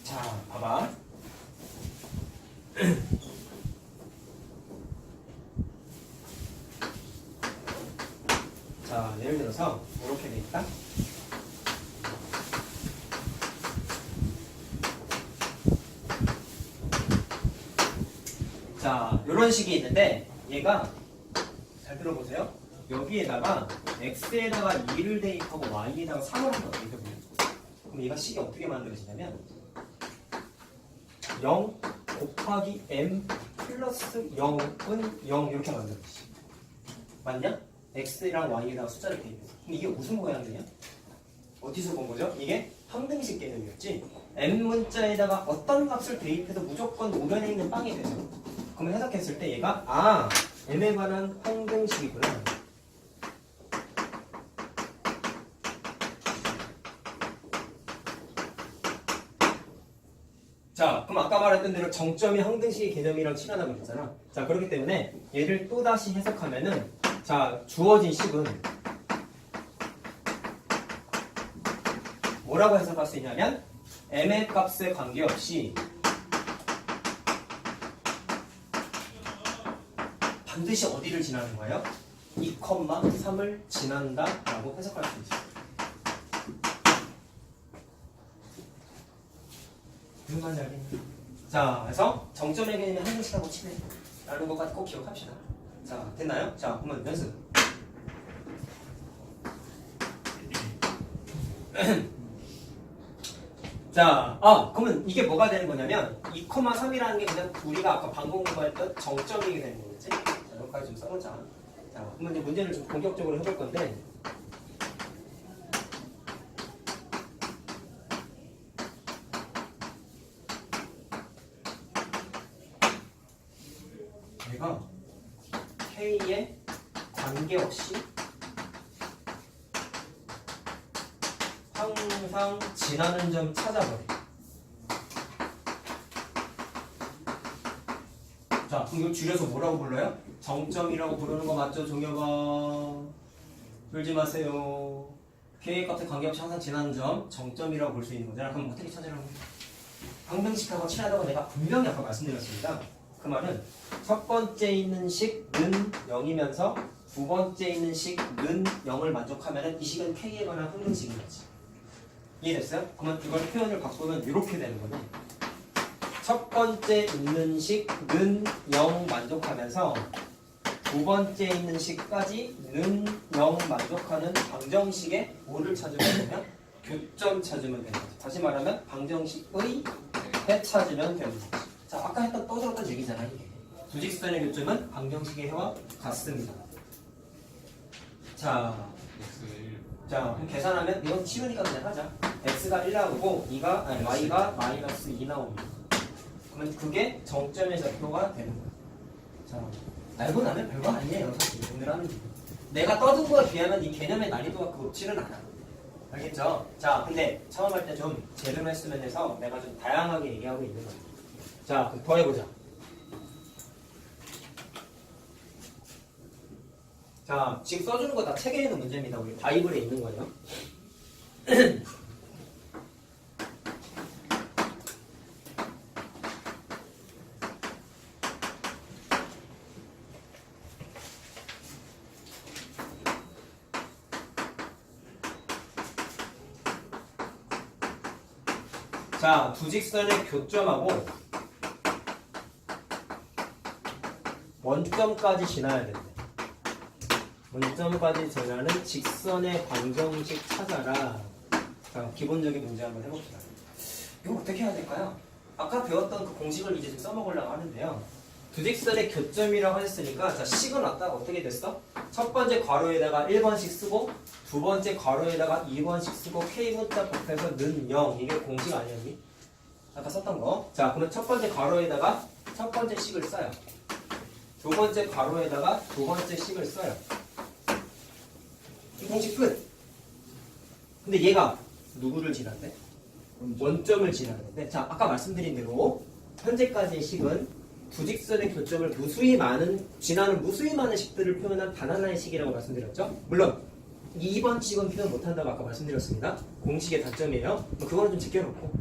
자, 봐봐. 자, 예를 들어서 이렇게 돼 있다. 자, 이런 식이 있는데 얘가 잘 들어보세요. 여기에다가 x에다가 2를 대입하고 y에다가 3을 한번 대입해보면 그럼 얘가 식이 어떻게 만들어지냐면 0 곱하기 m 플러스 0은 0 이렇게 만들어지지. 맞냐? x랑 y에다가 숫자를 대입해서. 그럼 이게 무슨 모양이냐? 어디서 본 거죠? 이게 항등식 개념이었지. m 문자에다가 어떤 값을 대입해도 무조건 노면에 있는 빵이 되죠. 그러면 해석했을 때 얘가 m에 관한 항등식이구나. 자, 그럼 아까 말했던 대로 정점이 항등식의 개념이랑 친하다고 그랬잖아. 자, 그렇기 때문에 얘를 또 다시 해석하면은 자, 주어진 식은 뭐라고 해석할 수 있냐면 m의 값에 관계없이 반드시 어디를 지나는 거예요? 2,3을 지난다 라고 해석할 수 있어요. 무슨 말인지 알겠니? 자, 그래서 정점의 개념이 항등식하고 친해 라는 것까지 꼭 기억합시다. 자, 됐나요? 자, 그러면 연습. 자, 그러면 이게 뭐가 되는 거냐면 2,3이라는 게 그냥 우리가 아까 방금 공부했던 정점이게 되는 거겠지? 자, 여기까지 좀 써놓자. 자, 그러면 이제 문제를 좀 본격적으로 해볼 건데 얘가 K에 관계없이 항상 지나는 점 찾아버려. 자, 그럼 이거 줄여서 뭐라고 불러요? 정점이라고 부르는 거 맞죠, 종혁아? 울지 마세요. K값에 관계없이 항상 지나는 점 정점이라고 볼 수 있는 거잖아. 그럼 어떻게 찾으라고? 방정식하고 칠하다고 내가 분명히 아까 말씀드렸습니다. 그 말은 첫 번째 있는 식은 0이면서 두 번째 있는 식은 0을 만족하면 이 식은 K에 관한 항등식인 거지. 이해됐어요? 그러면 이걸 표현을 바꾸면 이렇게 되는 거네. 첫 번째 있는 식은 0 만족하면서 두 번째 있는 식까지는 0 만족하는 방정식의 뭐를 찾으면 되냐? 교점 찾으면 되는 거지. 다시 말하면 방정식의 해 찾으면 되는 거지. 자, 아까 했던 떠들었던 얘기잖아요. 이게. 두 직선의 교점은 방정식의 해와 같습니다. 자, 그럼 계산하면 이건 치우니까 그냥 하자. x가 1 나오고 y가 마이너스 2 나옵니다. 그러면 그게 정점의 좌표가 되는 거야. 자, 알고 나면 별거 아니에요. 사실 오늘 하는 게. 내가 떠든 거에 비하면 이 개념의 난이도가 그렇지는 않아. 알겠죠? 자, 근데 처음 할 때 좀 제대로 했으면 해서 내가 좀 다양하게 얘기하고 있는 거야. 자, 그럼 더 해보자. 자, 지금 써주는 거 다 책에 있는 문제입니다. 우리 바이블에 있는 거예요. 자, 두 직선의 교점하고 원점까지 지나야 된대. 원점까지 지나는 직선의 방정식 찾아라. 자, 기본적인 문제 한번 해봅시다. 이거 어떻게 해야 될까요? 아까 배웠던 그 공식을 이제 좀 써먹으려고 하는데요. 두 직선의 교점이라고 했으니까 자, 식은 왔다가 어떻게 됐어? 첫 번째 괄호에다가 1번씩 쓰고 두 번째 괄호에다가 2번씩 쓰고 K문자 곱해서 는 0. 이게 공식 아니었니? 아까 썼던 거. 자, 그러면 첫 번째 괄호에다가 첫 번째 식을 써요. 두 번째 괄호에다가 두 번째 식을 써요. 이 공식 끝. 근데 얘가 누구를 지나는데? 원점을 지나는데. 자, 아까 말씀드린 대로 현재까지의 식은 두 직선의 교점을 지나는 무수히 많은 식들을 표현한 단 하나의 식이라고 말씀드렸죠. 물론 2번 식은 표현 못한다고 아까 말씀드렸습니다. 공식의 단점이에요. 그거는 좀 지켜놓고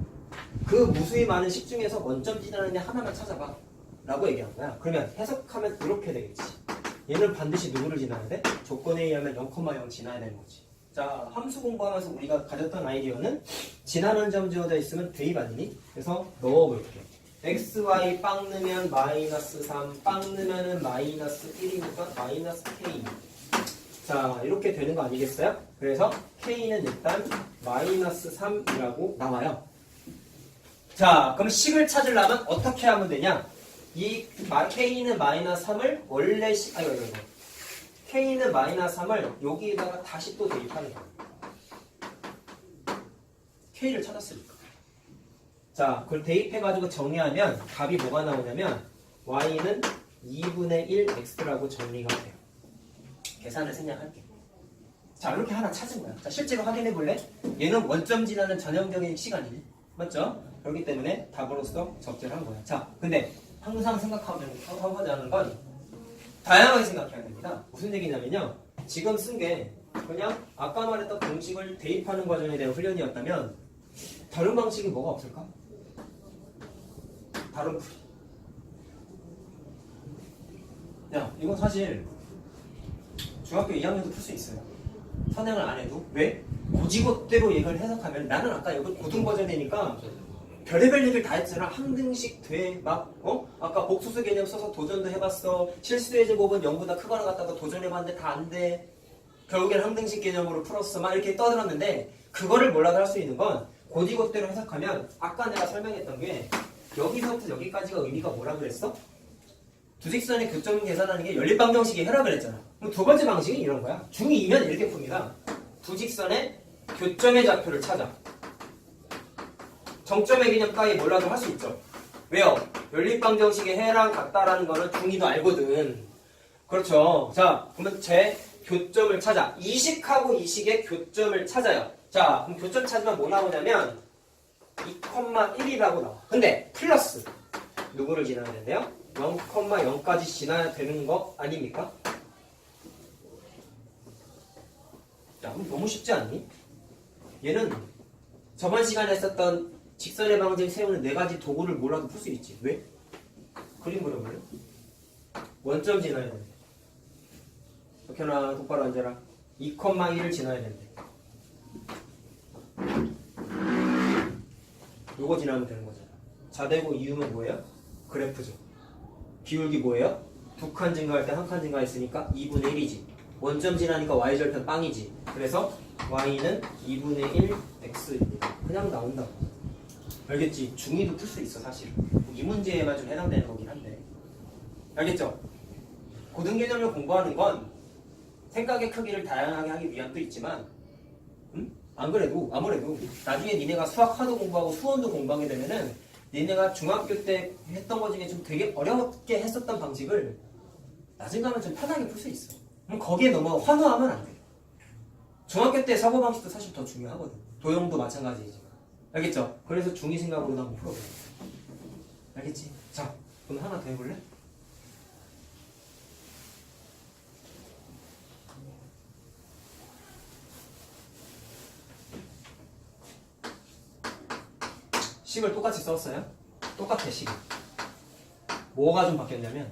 그 무수히 많은 식 중에서 원점 지나는 애 하나만 찾아봐 라고 얘기한 거야. 그러면 해석하면 이렇게 되겠지. 얘는 반드시 누구를 지나야 돼? 조건에 의하면 0,0 지나야 되는 거지. 자, 함수 공부하면서 우리가 가졌던 아이디어는 지나는 점 지어져 있으면 대입 아니니? 그래서 넣어볼게. xy 빵 넣으면 마이너스 3, 빵 넣으면 마이너스 1이니까 마이너스 k. 자, 이렇게 되는 거 아니겠어요? 그래서 k는 일단 마이너스 3이라고 나와요. 자, 그럼 식을 찾으려면 어떻게 하면 되냐? 이 k는 마이너스 3을 원래 k는 마이너스 3을 여기에다가 다시 또 대입하는 거예요. k를 찾았으니까. 자, 그걸 대입해가지고 정리하면 답이 뭐가 나오냐면 y는 2분의 1 x라고 정리가 돼요. 계산을 생략할게. 자, 이렇게 하나 찾은 거야. 자, 실제로 확인해 볼래? 얘는 원점 지나는 전형적인 시간이지. 맞죠? 그렇기 때문에 답으로서 적절한 거야. 자, 근데 항상 생각하고자 하는 건 다양하게 생각해야 됩니다. 무슨 얘기냐면요. 지금 쓴 게 그냥 아까 말했던 공식을 대입하는 과정에 대한 훈련이었다면 다른 방식이 뭐가 없을까? 다른 풀이. 야, 이건 사실 중학교 2학년도 풀 수 있어요. 선행을 안 해도. 왜? 고지고대로 얘기를 해석하면 나는 아까 여기 고등 버전이니까 별의별 얘기를 다 했잖아. 항등식 돼. 아까 복수수 개념 써서 도전도 해봤어. 실수의 제곱은 0보다 크거나 같다고 도전해봤는데 다 안 돼. 결국엔 항등식 개념으로 풀었어. 막 이렇게 떠들었는데 그거를 몰라도 할 수 있는 건 고지고대로 해석하면 아까 내가 설명했던 게 여기서부터 여기까지가 의미가 뭐라 그랬어? 두 직선의 교점 계산하는 게 연립방정식의 해라 그랬잖아. 그럼 두 번째 방식은 이런 거야. 중2면 이렇게 풉니다. 두 직선의 교점의 좌표를 찾아. 정점의 개념 따위 몰라도 할 수 있죠. 왜요? 연립방정식의 해랑 같다라는 거는 중2도 알거든. 그렇죠. 자, 그러면 제 교점을 찾아. 이식하고 이식의 교점을 찾아요. 자, 그럼 교점 찾으면 뭐 나오냐면 2,1이라고 나와. 근데 플러스 누구를 지나야 된대요? 0,0까지 지나야 되는 거 아닙니까? 야, 그럼 너무 쉽지 않니? 얘는 저번 시간에 했었던 직선의 방정식 세우는 4가지 도구를 몰라도 풀 수 있지. 왜? 그림 그려볼래? 원점 지나야 돼. 박현아 똑바로 앉아라. 2,1을 지나야 된대. 요거 지나면 되는 거잖아. 자대고 이음은 뭐예요? 그래프죠. 기울기 뭐예요? 2칸 증가할 때 1칸 증가했으니까 2분의 1이지. 원점 지나니까 y절편 빵이지. 그래서 y는 2분의 1 x입니다. 그냥 나온다고. 알겠지? 중2도 풀 수 있어 사실. 이 문제에만 좀 해당되는 거긴 한데. 알겠죠? 고등개념을 공부하는 건 생각의 크기를 다양하게 하기 위함도 있지만 안 그래도 아무래도 나중에 니네가 수학 하도 공부하고 수원도 공부하게 되면은 니네가 중학교 때 했던 것 중에 좀 되게 어렵게 했었던 방식을 나중 가면 좀 편하게 풀 수 있어. 그럼 거기에 너무 환호하면 안 돼. 중학교 때 사고방식도 사실 더 중요하거든. 도형도 마찬가지이지만. 알겠죠? 그래서 중2 생각으로 한번 풀어볼게. 알겠지? 자, 그럼 하나 더 해볼래? 식을 똑같이 썼어요? 똑같아 식이. 뭐가 좀 바뀌었냐면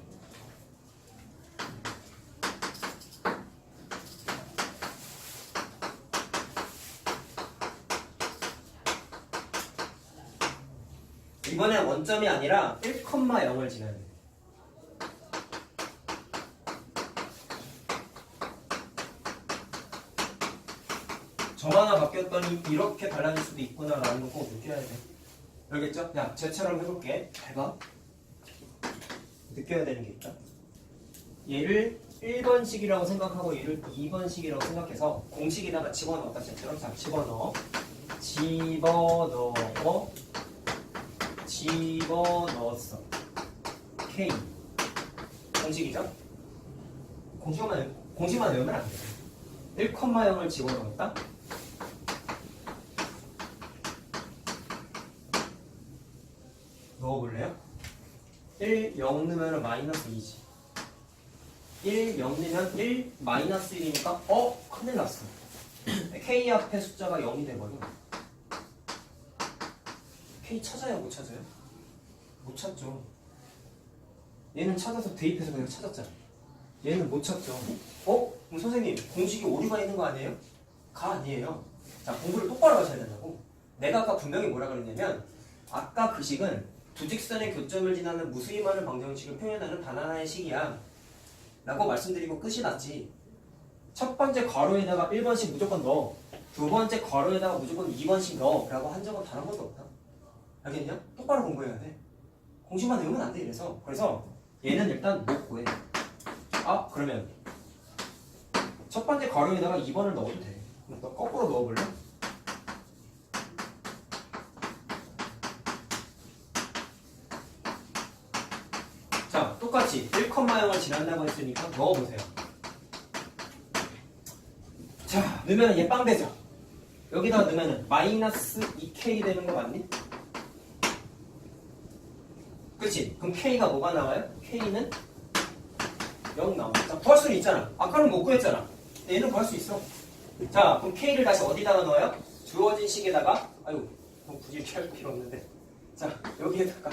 이번엔 원점이 아니라 1,0을 지나야 돼. 점 하나 바뀌었더니 이렇게 달라질 수도 있구나라는 거 꼭 느껴야 돼. 알겠죠? 야, 쟤처럼 해볼게. 해봐. 느껴야 되는 게 있다. 얘를 1번식이라고 생각하고 얘를 2번식이라고 생각해서 공식에다가 집어넣었다. 쟤처럼. 자, 집어넣었어. K. 공식이죠? 공식만 외우면 안 돼. 1,0을 집어넣었다. 넣어볼래요? 1, 0 넣으면 마이너스 2지. 1, 0 넣으면 1, 마이너스 1이니까 큰일 났어. K 앞에 숫자가 0이 돼버려. K 찾아요? 못 찾아요? 못 찾죠. 얘는 찾아서 대입해서 그냥 찾았잖아. 얘는 못 찾죠. 그럼 선생님 공식이 오류가 있는 거 아니에요? 아니에요. 자, 공부를 똑바로 하셔야 된다고. 내가 아까 분명히 뭐라 그랬냐면 아까 그 식은 두 직선의 교점을 지나는 무수히 많은 방정식을 표현하는 단 하나의 식이야 라고 말씀드리고 끝이 났지. 첫 번째 괄호에다가 1번씩 무조건 넣어, 두 번째 괄호에다가 무조건 2번씩 넣어 라고 한 적은 단 한 번도 없다. 알겠냐? 똑바로 공부해야 돼. 공식만 외우면 안 돼. 그래서 얘는 일단 못 구해. 그러면 첫 번째 괄호에다가 2번을 넣어도 돼. 너 거꾸로 넣어볼래? 자, 똑같이 1,0을 지난다고 했으니까 넣어보세요. 자, 넣으면 얘 빵 되죠? 여기다 넣으면 마이너스 2K 되는 거 맞니? 그치? 그럼 K가 뭐가 나와요? K는 0 나와. 자, 구할 수는 있잖아. 아까는 못 구했잖아. 얘는 구할 수 있어. 자, 그럼 K를 다시 어디다가 넣어요? 주어진 식에다가, 뭐 굳이 이렇게 할 필요 없는데. 자, 여기에다가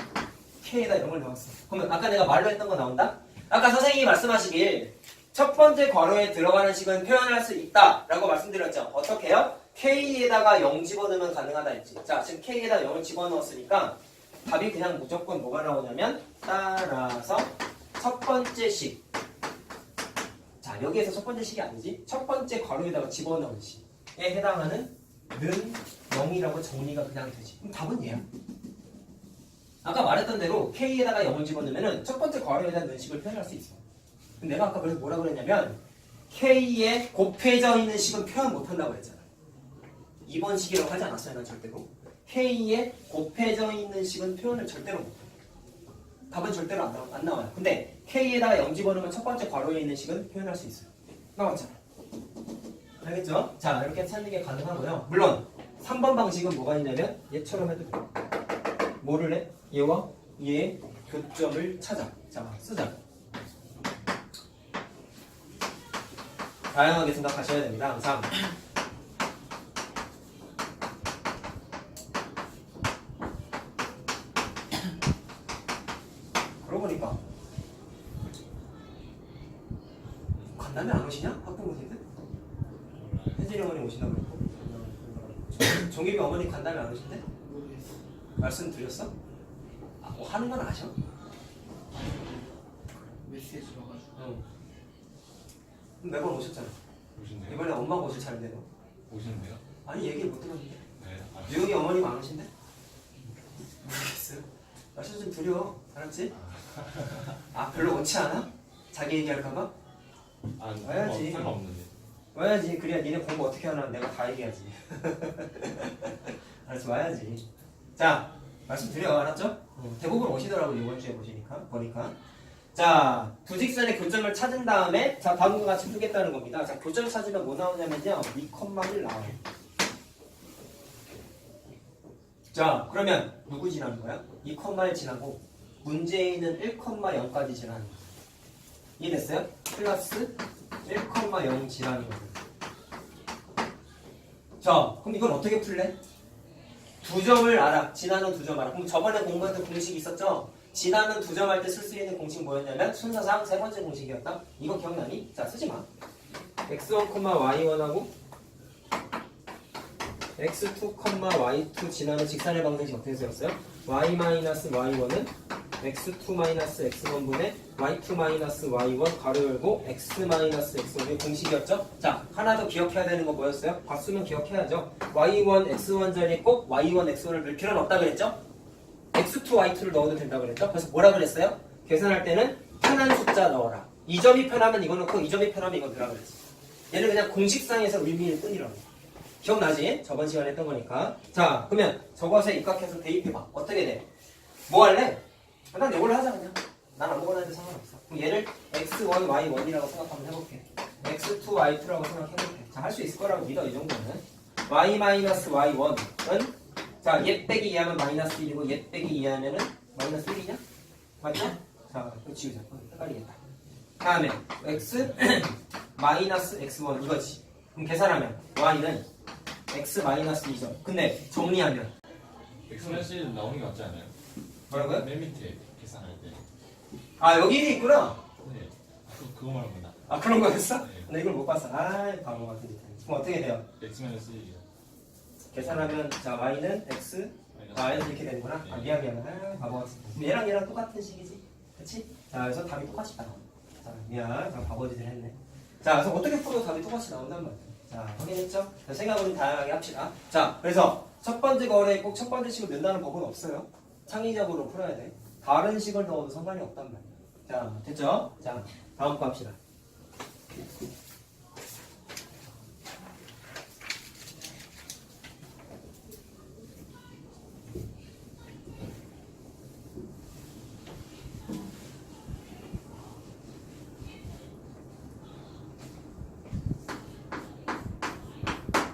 K에다 0을 넣었어. 그러면 아까 내가 말로 했던 거 나온다? 아까 선생님이 말씀하시길 첫 번째 괄호에 들어가는 식은 표현할 수 있다 라고 말씀드렸죠. 어떻게 해요? K에다가 0 집어넣으면 가능하다 했지. 자, 지금 K에다 0을 집어넣었으니까 답이 그냥 무조건 뭐가 나오냐면 따라서 첫 번째 식. 자, 여기에서 첫 번째 식이 아니지. 첫 번째 괄호에다가 집어넣은 식에 해당하는 는 0이라고 정리가 그냥 되지. 그럼 답은 얘야. 아까 말했던 대로 K에다가 0을 집어넣으면 첫 번째 괄호에다 는 식을 표현할 수 있어. 근데 내가 아까 그래서 뭐라 그랬냐면 K에 곱해져 있는 식은 표현 못한다고 했잖아. 2번 식이라고 하지 않았어요, 난 절대로. K에 곱해져 있는 식은 표현을 절대로 못해. 답은 절대로 안 나와요. 근데 K에다가 0 집어넣으면 첫 번째 괄호에 있는 식은 표현할 수 있어요. 나왔잖아. 알겠죠? 자, 이렇게 찾는 게 가능하고요. 물론 3번 방식은 뭐가 있냐면 얘처럼 해도 돼요. 뭐를 해? 얘와 얘의 교점을 찾아. 자, 쓰자. 다양하게 생각하셔야 됩니다. 항상. 그러고 보니까 간담회 안 오시냐? 학부모님들? 혜진이 어머니 오신다고 그랬고 종입이 어머니 간담회 안 오신대? 말씀드렸어? 아, 뭐 하는 건 아셔? 메시지 와가지고. 응. 매번 오셨잖아. 오신대요? 이번에 엄마가 오실 차례인데 너. 오시는데요? 아니 얘기를 못 들었는데. 네. 뉴욕이 어머니 많으신데? 모르겠어요. 말씀 좀 드려. 알았지? 아 별로 원치 않아? 자기 얘기할까봐? 와야지. 상관없는데. 와야지. 그래야 니네 공부 어떻게 하나 내가 다 얘기하지. 알았지? 와야지. 자 말씀드려. 알았죠? 대부분 오시더라고 이번 주에 보니까. 자 두 직선의 교점을 찾은 다음에 자 다음과 같이 풀겠다는 겁니다. 자 교점을 찾으면 뭐 나오냐면요 2,1 나와요. 자 그러면 누구 지나는 거야? 2,1 지나고 문제에 있는 1,0까지 지나는 거야. 이해됐어요? 플러스 1,0 지나는 거죠. 자 그럼 이건 어떻게 풀래? 두 점을 알아. 지나는 두 점 알아. 그럼 저번에 공부했던 공식이 있었죠? 지나는 두 점 할 때 쓸 수 있는 공식 뭐였냐면 순서상 세 번째 공식이었다. 이거 기억나니? 자 쓰지 마. x1, y1하고 x2, y2 지나는 직선의 방정식 어떻게 쓰였어요? y-y1은 x2-x1분의 y2-y1 가로 열고 x-x1이 공식이었죠? 자 하나 더 기억해야 되는 거 뭐였어요? 괄수면 기억해야죠. y1, x1 자리에 꼭 y1, x1을 넣을 필요는 없다 그랬죠? x2, y2를 넣어도 된다 그랬죠? 그래서 뭐라 그랬어요? 계산할 때는 편한 숫자 넣어라. 이 점이 편하면 이거 넣고 이 점이 편하면 이거 넣으라 그랬어. 얘는 그냥 공식상에서 의미일 뿐이라고. 기억나지? 저번 시간에 했던 거니까. 자 그러면 저것에 입각해서 대입해봐. 어떻게 돼? 뭐 할래? 난 이걸로 하자 그냥. 난 아무거나 해도 상관없어. 그럼 얘를 x1, y1이라고 생각하면 해볼게. x2, y2라고 생각해볼게. 자 할 수 있을 거라고 믿어 이 정도는. y-y1은 자, 얘 빼기 2하면 마이너스 1이고 얘 빼기 2하면은 마이너스 1이냐? 맞죠? 자, 이거 지우자. 헷갈리겠다. 다음에 x 마이너스 x1 이거지. 그럼 계산하면 y는 x 마이너스 2점. 근데 정리하면 엑스맨 나오는 게 맞지 않아요? 뭐라고요? 맨 밑에 계산할 때. 아 여기 있구나. 네. 그거 말합니다. 아 그런 거였어? 네. 나 이걸 못 봤어. 아 바보 같은 짓. 그럼 어떻게 돼요? 엑스맨1이요. 계산하면 자 y는 x 마이너스 이렇게 되는구나. 아 미안. 아 바보 같은. 그럼 얘랑 똑같은 식이지. 그렇지? 자 그래서 답이 똑같이 나와. 자 미안. 자 바보짓을 했네. 자 그래서 어떻게 풀어도 답이 똑같이 나온단 말이야. 자 확인했죠? 자, 생각은 다양하게 합시다. 자 그래서 첫 번째 거래에 꼭 첫 번째 식을 넣는다는 법은 없어요. 창의적으로 풀어야 돼. 다른 식을 넣어도 상관이 없단 말이야. 자 됐죠? 자 다음 거 합시다.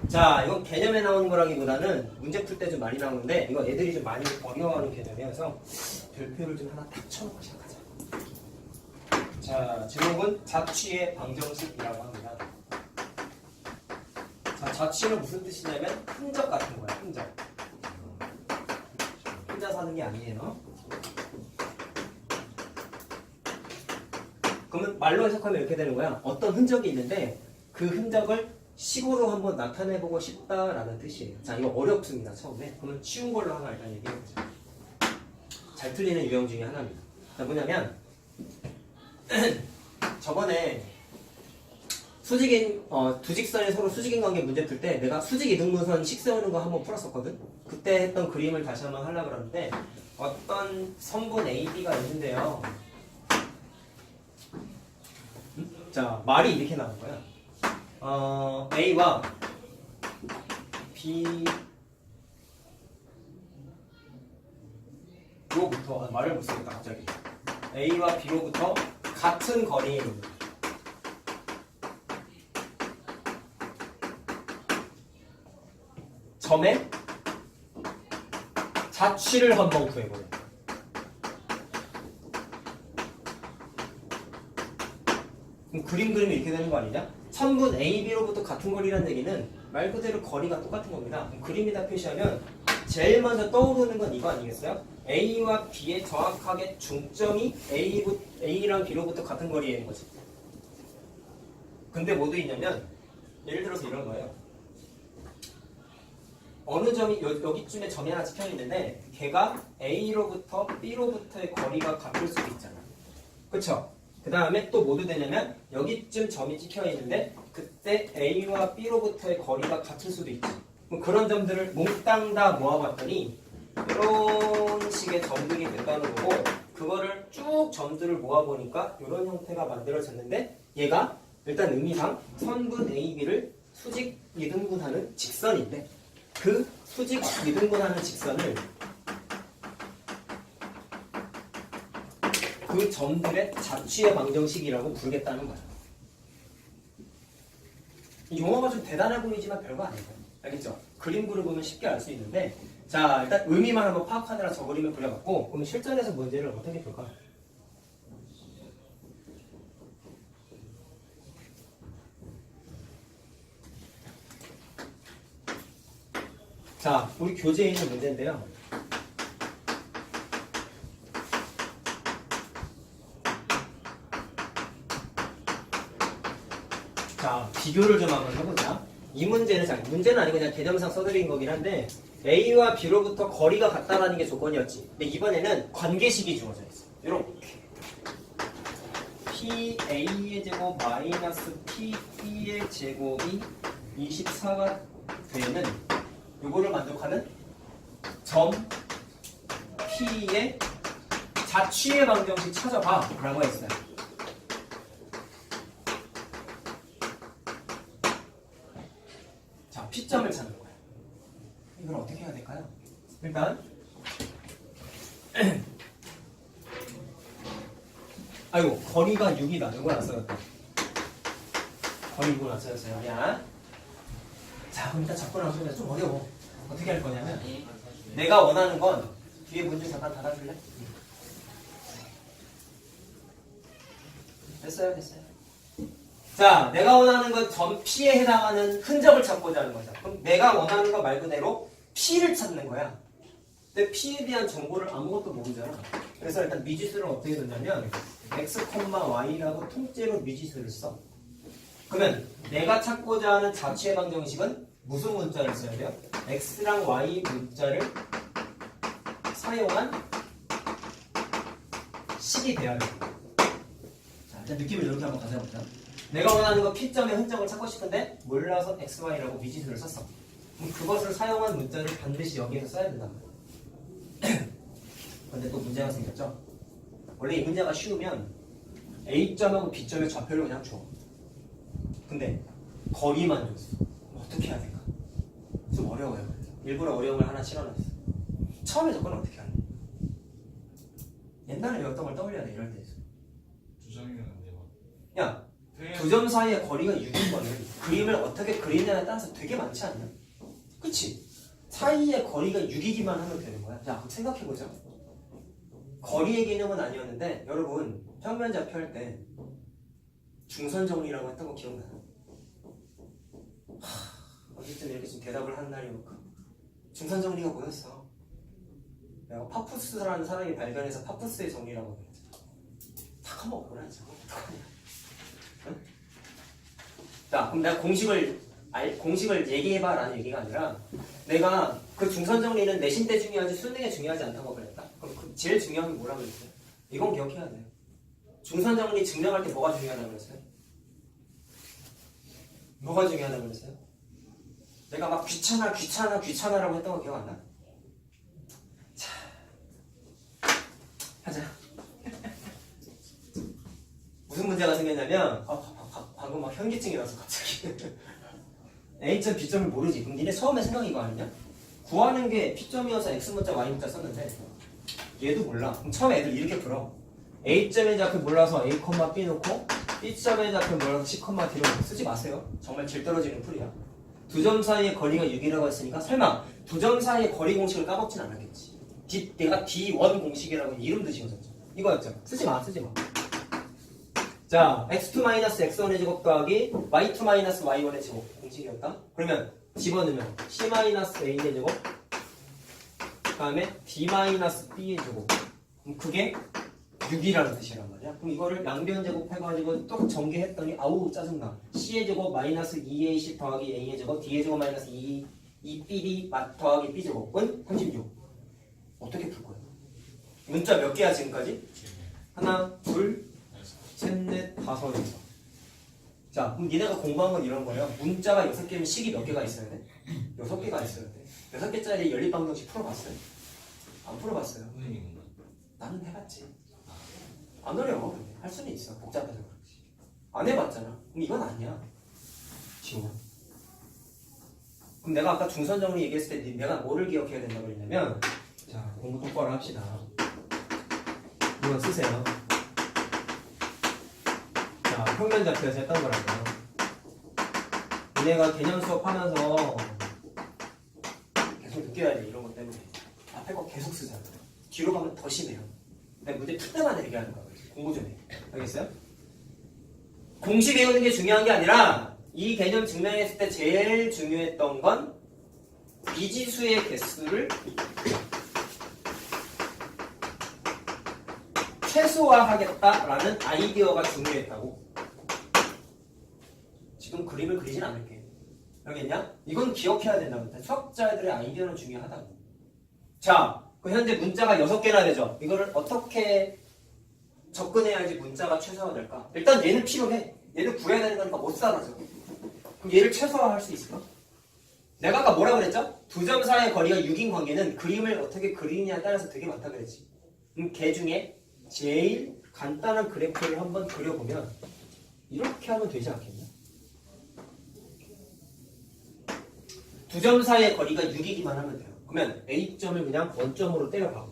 자, 이건 개념에 나오는 거라기보다는 문제 풀 때 좀 많이 나오는데 이거 애들이 좀 많이 어려워하는 개념이어서 별표를 좀 하나 딱 쳐놓고 시작하자. 자, 제목은 자취의 방정식이라고 합니다. 자, 자취는 무슨 뜻이냐면 흔적 같은 거야, 흔적. 혼자 사는 게 아니에요. 그러면 말로 해석하면 이렇게 되는 거야. 어떤 흔적이 있는데 그 흔적을 식으로 한번 나타내보고 싶다라는 뜻이에요. 자, 이거 어렵습니다, 처음에. 그러면 쉬운 걸로 하나 일단 얘기해보자. 잘 틀리는 유형 중에 하나입니다. 자, 뭐냐면 저번에 수직인 두 직선이 서로 수직인 관계 문제 풀 때 내가 수직 이등분선 식 세우는 거 한번 풀었었거든. 그때 했던 그림을 다시 한번 하려고 그러는데 어떤 선분 AB가 있는데요. 자, 말이 이렇게 나온 거야. A와 B 로부터 말을 못 쓰겠다 갑자기. A와 B로부터 같은 거리에 있는 점의 자취를 한번 구해보자. 그럼 그림 그리면 이렇게 되는 거 아니냐? 선분 AB로부터 같은 거리라는 얘기는 말 그대로 거리가 똑같은 겁니다. 그럼 그림에다 표시하면 제일 먼저 떠오르는 건 이거 아니겠어요? A와 B의 정확하게 중점이 A랑 B로부터 같은 거리에 있는 거지. 근데 뭐 돼 있냐면 예를 들어서 이런 거예요. 어느 점이 여기쯤에 점이 하나 찍혀 있는데 걔가 A로부터 B로부터의 거리가 같을 수도 있잖아. 그쵸? 그 다음에 또 뭐도 되냐면 여기쯤 점이 찍혀 있는데 그때 A와 B로부터의 거리가 같을 수도 있지. 그럼 그런 점들을 몽땅 다 모아봤더니 이런 식의 점들이 됐다는 거고 그거를 쭉 점들을 모아보니까 이런 형태가 만들어졌는데 얘가 일단 의미상 선분 AB를 수직 이등분하는 직선인데 그 수직 이등분하는 직선을 그 점들의 자취의 방정식이라고 부르겠다는 거야. 이 용어가 좀 대단해 보이지만 별거 아니에요. 알겠죠? 그림 그려보면 쉽게 알 수 있는데 자 일단 의미만 한번 파악하느라 저 그림을 그려봤고 그럼 실전에서 문제를 어떻게 풀까? 자 우리 교재에 있는 문제인데요. 자, 비교를 좀 한번 해보자. 이 문제는 문제는 아니고 그냥 개념상 써드린 거긴 한데 A와 B로부터 거리가 같다라는 게 조건이었지. 근데 이번에는 관계식이 주어져 있어. 이렇게 PA의 제곱 마이너스 PB의 제곱이 24가 되는 요거를 만족하는 점 P의 자취의 방정식 찾아봐 라고 했어요. P점을 찾는 거야. 이걸 어떻게 해야 될까요? 일단 아이고 거리가 6이다. 이거 안 써졌다. 거리 6을 안 써졌어요. 야. 자 그럼 일단 접근하는 소리가 좀 어려워. 어떻게 할 거냐면 내가 원하는 건 뒤에 문제 잠깐 닫아줄래? 됐어요. 자, 내가 원하는 건 점 P에 해당하는 흔적을 찾고자 하는 거죠. 그럼 내가 원하는 거 말 그대로 P를 찾는 거야. 근데 P에 대한 정보를 아무것도 모르잖아. 그래서 일단 미지수를 어떻게 넣냐면 x, y라고 통째로 미지수를 써. 그러면 내가 찾고자 하는 자취의 방정식은 무슨 문자를 써야 돼요? x랑 y 문자를 사용한 식이 돼야 돼요. 자, 일단 느낌을 이렇게 한번 가져보자. 내가 원하는 건 P점의 흔적을 찾고 싶은데 몰라서 XY라고 미지수를 썼어. 그럼 그것을 사용한 문자를 반드시 여기에서 써야 된단 말이야. 근데 또 문제가 생겼죠. 원래 이 문제가 쉬우면 A점하고 B점의 좌표를 그냥 줘. 근데 거리만 줬어. 어떻게 해야 될까? 좀 어려워요. 일부러 어려움을 하나 실어놨어. 처음에 접근은 어떻게 하냐? 옛날에 배웠던 걸 떠올려야 돼. 이럴 때. 두 점이면 안 돼요. 야 두 점 사이의 거리가 6인 거는 그림을 어떻게 그리냐에 따라서 되게 많지 않냐? 그치? 사이의 거리가 6이기만 하면 되는 거야. 자, 생각해보자. 거리의 개념은 아니었는데 여러분 평면좌표 할 때 중선 정리라고 했던 거 기억나요? 어쨌든 이렇게 좀 대답을 하는 날이 올까? 중선 정리가 뭐였어? 내가 파푸스라는 사람이 발견해서 파푸스의 정리라고 그랬잖아. 다 까먹었구나 지금. 어떡하냐? 응? 자, 그럼 내가 공식을 얘기해봐라는 얘기가 아니라 내가 그 중선 정리는 내신 때 중요하지 수능에 중요하지 않다고 그랬다. 그럼 그 제일 중요한 게 뭐라고 그랬어요? 이건 기억해야 돼요. 중선 정리 증명할 때 뭐가 중요하다고 그랬어요? 뭐가 중요하다고 그랬어요? 내가 막 귀찮아라고 했던 거 기억 안 나? 자, 하자. 무슨 문제가 생겼냐면 방금 막 현기증이 나서 갑자기 A점, B점을 모르지. 그럼 니네 처음에 생각 이거 아니냐? 구하는 게 P점이어서 X문자, Y문자 썼는데 얘도 몰라. 그럼 처음에 애들 이렇게 풀어. A점의 좌표 몰라서 A, B 놓고 B점의 좌표 몰라서 C, D로 놓고 쓰지 마세요. 정말 질 떨어지는 풀이야. 두 점 사이의 거리가 6이라고 했으니까 설마 두 점 사이의 거리 공식을 까먹진 않았겠지. 내가 D1 공식이라고 이름도 지어줬죠. 이거였죠. 쓰지 마. 자, x2-x1의 제곱 더하기 y2-y1의 제곱 공식이었다. 그러면 집어넣으면 c-a의 제곱 그 다음에 d-b의 제곱 그럼 그게 6이라는 뜻이란 말이야. 그럼 이거를 양변 제곱해가지고 또 전개했더니 아우 짜증나. c의 제곱 마이너스 2ac 더하기 a의 제곱 d의 제곱 마이너스 2bd 더하기 b 제곱은 36. 어떻게 풀 거야? 문자 몇 개야 지금까지? 하나, 둘, 셋, 넷, 다섯, 여섯. 자, 그럼 니네가 공부한 건 이런 거예요. 문자가 6개면 식이 몇 개가 있어야 돼? 6개가 있어야 돼. 6개짜리 연립방정식 풀어봤어요? 안 풀어봤어요. 선생님 나는 해봤지. 안 어려워. 근데 할 수는 있어. 복잡해서 그렇지. 안 해봤잖아. 그럼 이건 아니야. 지금. 그럼 내가 아까 중선 정리 얘기했을 때 내가 뭐를 기억해야 된다고 그랬냐면 자, 공부 똑바로 합시다. 이건 쓰세요. 자, 평면 좌표에서 했던 거라고요. 얘네가 개념 수업하면서 계속 느껴야 돼. 이런 것 때문에. 앞에 거 계속 쓰잖아. 뒤로 가면 더 심해요. 내가 문제 풀 때마다 얘기하는 거야. 공부 좀 해. 알겠어요? 공식 외우는 게 중요한 게 아니라 이 개념 증명했을 때 제일 중요했던 건 미지수의 개수를 최소화하겠다라는 아이디어가 중요했다고. 지금 그림을 그리진 않을게. 알겠냐? 이건 기억해야 된다고. 수학자들의 아이디어는 중요하다고. 자, 그 현재 문자가 6개나 되죠. 이거를 어떻게 접근해야지 문자가 최소화될까? 일단 얘는 필요해. 얘를 구해야 되는 거니까 못 살아서. 그럼 얘를 최소화할 수 있을까? 내가 아까 뭐라 그랬죠? 두 점 사이의 거리가 6인 관계는 그림을 어떻게 그리느냐에 따라서 되게 많다 그랬지. 걔 중에 제일 간단한 그래프를 한번 그려보면 이렇게 하면 되지 않겠냐? 두 점 사이의 거리가 6이기만 하면 돼요. 그러면 A점을 그냥 원점으로 때려박아.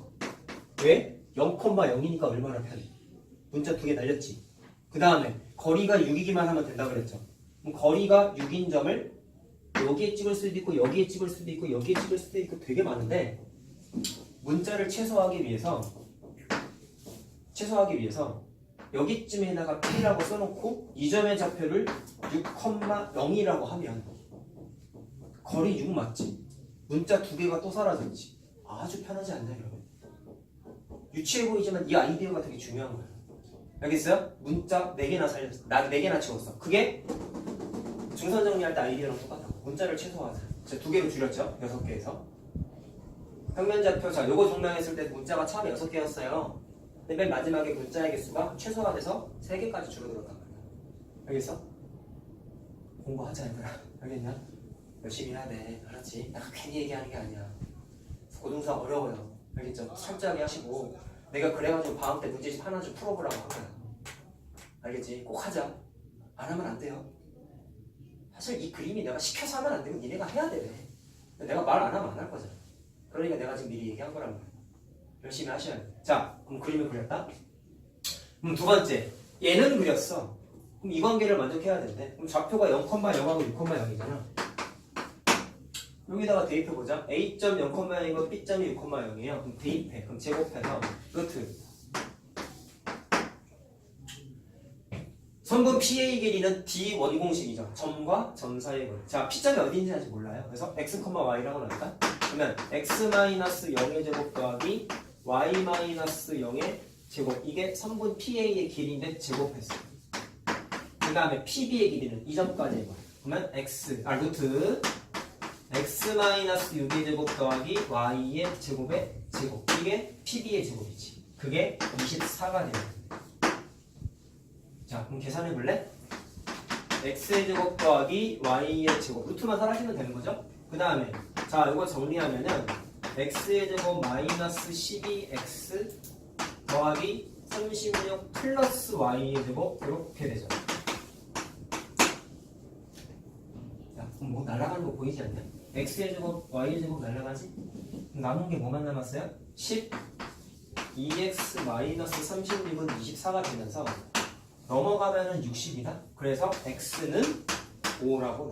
왜? 0,0이니까 얼마나 편해? 문자 2개 날렸지. 그 다음에 거리가 6이기만 하면 된다고 그랬죠. 그럼 거리가 6인 점을 여기에 찍을 수도 있고 여기에 찍을 수도 있고 여기에 찍을 수도 있고 되게 많은데 문자를 최소화하기 위해서 여기쯤에다가 P라고 써놓고 이 점의 좌표를 6,0이라고 하면 거리 6 맞지? 문자 2개가 또 사라졌지. 아주 편하지 않냐 여러분? 유치해 보이지만 이 아이디어가 되게 중요한 거예요. 알겠어요? 문자 4개나 살렸어. 나 4개나 지웠어. 그게 중선 정리할 때 아이디어랑 똑같다고. 문자를 최소화하자. 자, 2개로 줄였죠? 6개에서. 평면 좌표. 자, 요거 증명했을 때 문자가 처음에 6개였어요. 근데 맨 마지막에 문자의 개수가 최소화돼서 3개까지 줄어들었단 말이야. 알겠어? 공부하자 얘들아. 알겠냐? 열심히 해야 돼. 알았지? 내가 괜히 얘기하는 게 아니야. 고등수학 어려워요. 알겠죠? 철저하게 하시고 내가 그래가지고 방학 때 문제집 하나 좀 풀어보라고 한 거야. 알겠지? 꼭 하자. 안 하면 안 돼요. 사실 이 그림이 내가 시켜서 하면 안 되고 니네가 해야 돼. 내가 말 안 하면 안 할 거잖아. 그러니까 내가 지금 미리 얘기한 거란 말이야. 열심히 하셔야 돼. 자, 그럼 그림을 그렸다? 그럼 두 번째, 얘는 그렸어. 그럼 이 관계를 만족해야 되는데 그럼 좌표가 0,0하고 6,0이잖아. 여기다가 대입해보자. A점 0,0이고 B점이 6,0이에요. 그럼 대입해. 그럼 제곱해서 루트 선분 PA 길이는 D1 공식이죠. 점과 점 사이의 거리. 자, P점이 어디인지 아직 몰라요. 그래서 X, Y라고 나올까? 그러면 X-0의 제곱 더하기 Y-0의 제곱. 이게 선분 PA의 길이인데 제곱했어. 그 다음에 PB의 길이는 이 점까지의 거리. 그러면 루트 X-6의 제곱 더하기 Y의 제곱의 제곱. 이게 PB의 제곱이지. 그게 24가 되는. 자, 그럼 계산해 볼래? x의 제곱 더하기 y의 제곱 루트만 사라지면 되는 거죠? 그 다음에 자, 이거 정리하면은 x의 제곱 마이너스 12x 더하기 36 플러스 y의 제곱 이렇게 되죠. 자, 그럼 뭐 날아가는 거 보이지 않냐? x의 제곱 y의 제곱 날아가지? 남은 게 뭐만 남았어요? 10 2x 마이너스 36은 24가 되면서 넘어가면은 60이다. 그래서 x는 5라고 나와.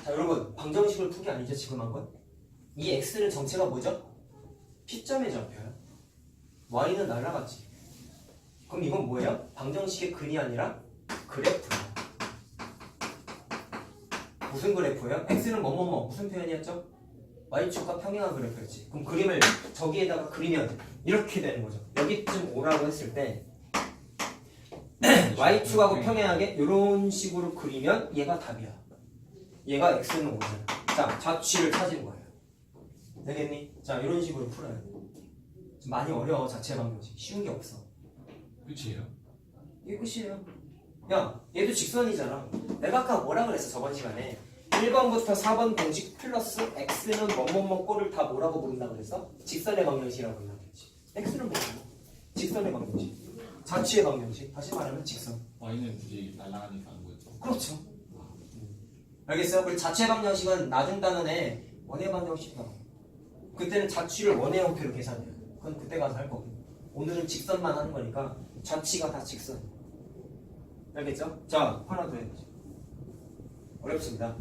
자, 여러분 방정식을 푼 게 아니죠 지금 한 건? 이 x는 정체가 뭐죠? P점에 잡혀요. y는 날아갔지. 그럼 이건 뭐예요? 방정식의 근이 아니라 그래프예요. 무슨 그래프예요? x는 뭐뭐뭐 무슨 표현이었죠? y축과 평행한 그래프였지. 그럼 그림을 저기에다가 그리면 이렇게 되는 거죠. 여기쯤 오라고 했을 때 y축하고 평행하게 이런 식으로 그리면 얘가 답이야. 얘가 x는 5잖아. 자, 자취를 찾은 거예요. 되겠니? 자, 이런 식으로 풀어야 돼. 좀 많이 어려워 자체 방정식. 쉬운 게 없어. 끝이에요? 이게 끝이에요. 야, 얘도 직선이잖아. 내가 아까 뭐라 그랬어 저번 시간에 1번부터 4번 공식 플러스 x는 뭐뭐뭐 꼴을 다 뭐라고 부른다 그랬어? 직선의 방정식이라고 부른다 그랬지. x는 뭐고? 직선의 방정식. 자취의 방정식. 다시 말하면 직선. y는 굳이 날아가니까 안 보였죠. 그렇죠. 알겠어요? 그리고 자취의 방정식은 나중 단원에 원의 방정식 나와. 그때는 자취를 원의 형태로 계산해요. 그건 그때 가서 할 거고. 오늘은 직선만 하는 거니까 자취가 다 직선. 알겠죠? 자, 하나 더 해보죠. 어렵습니다.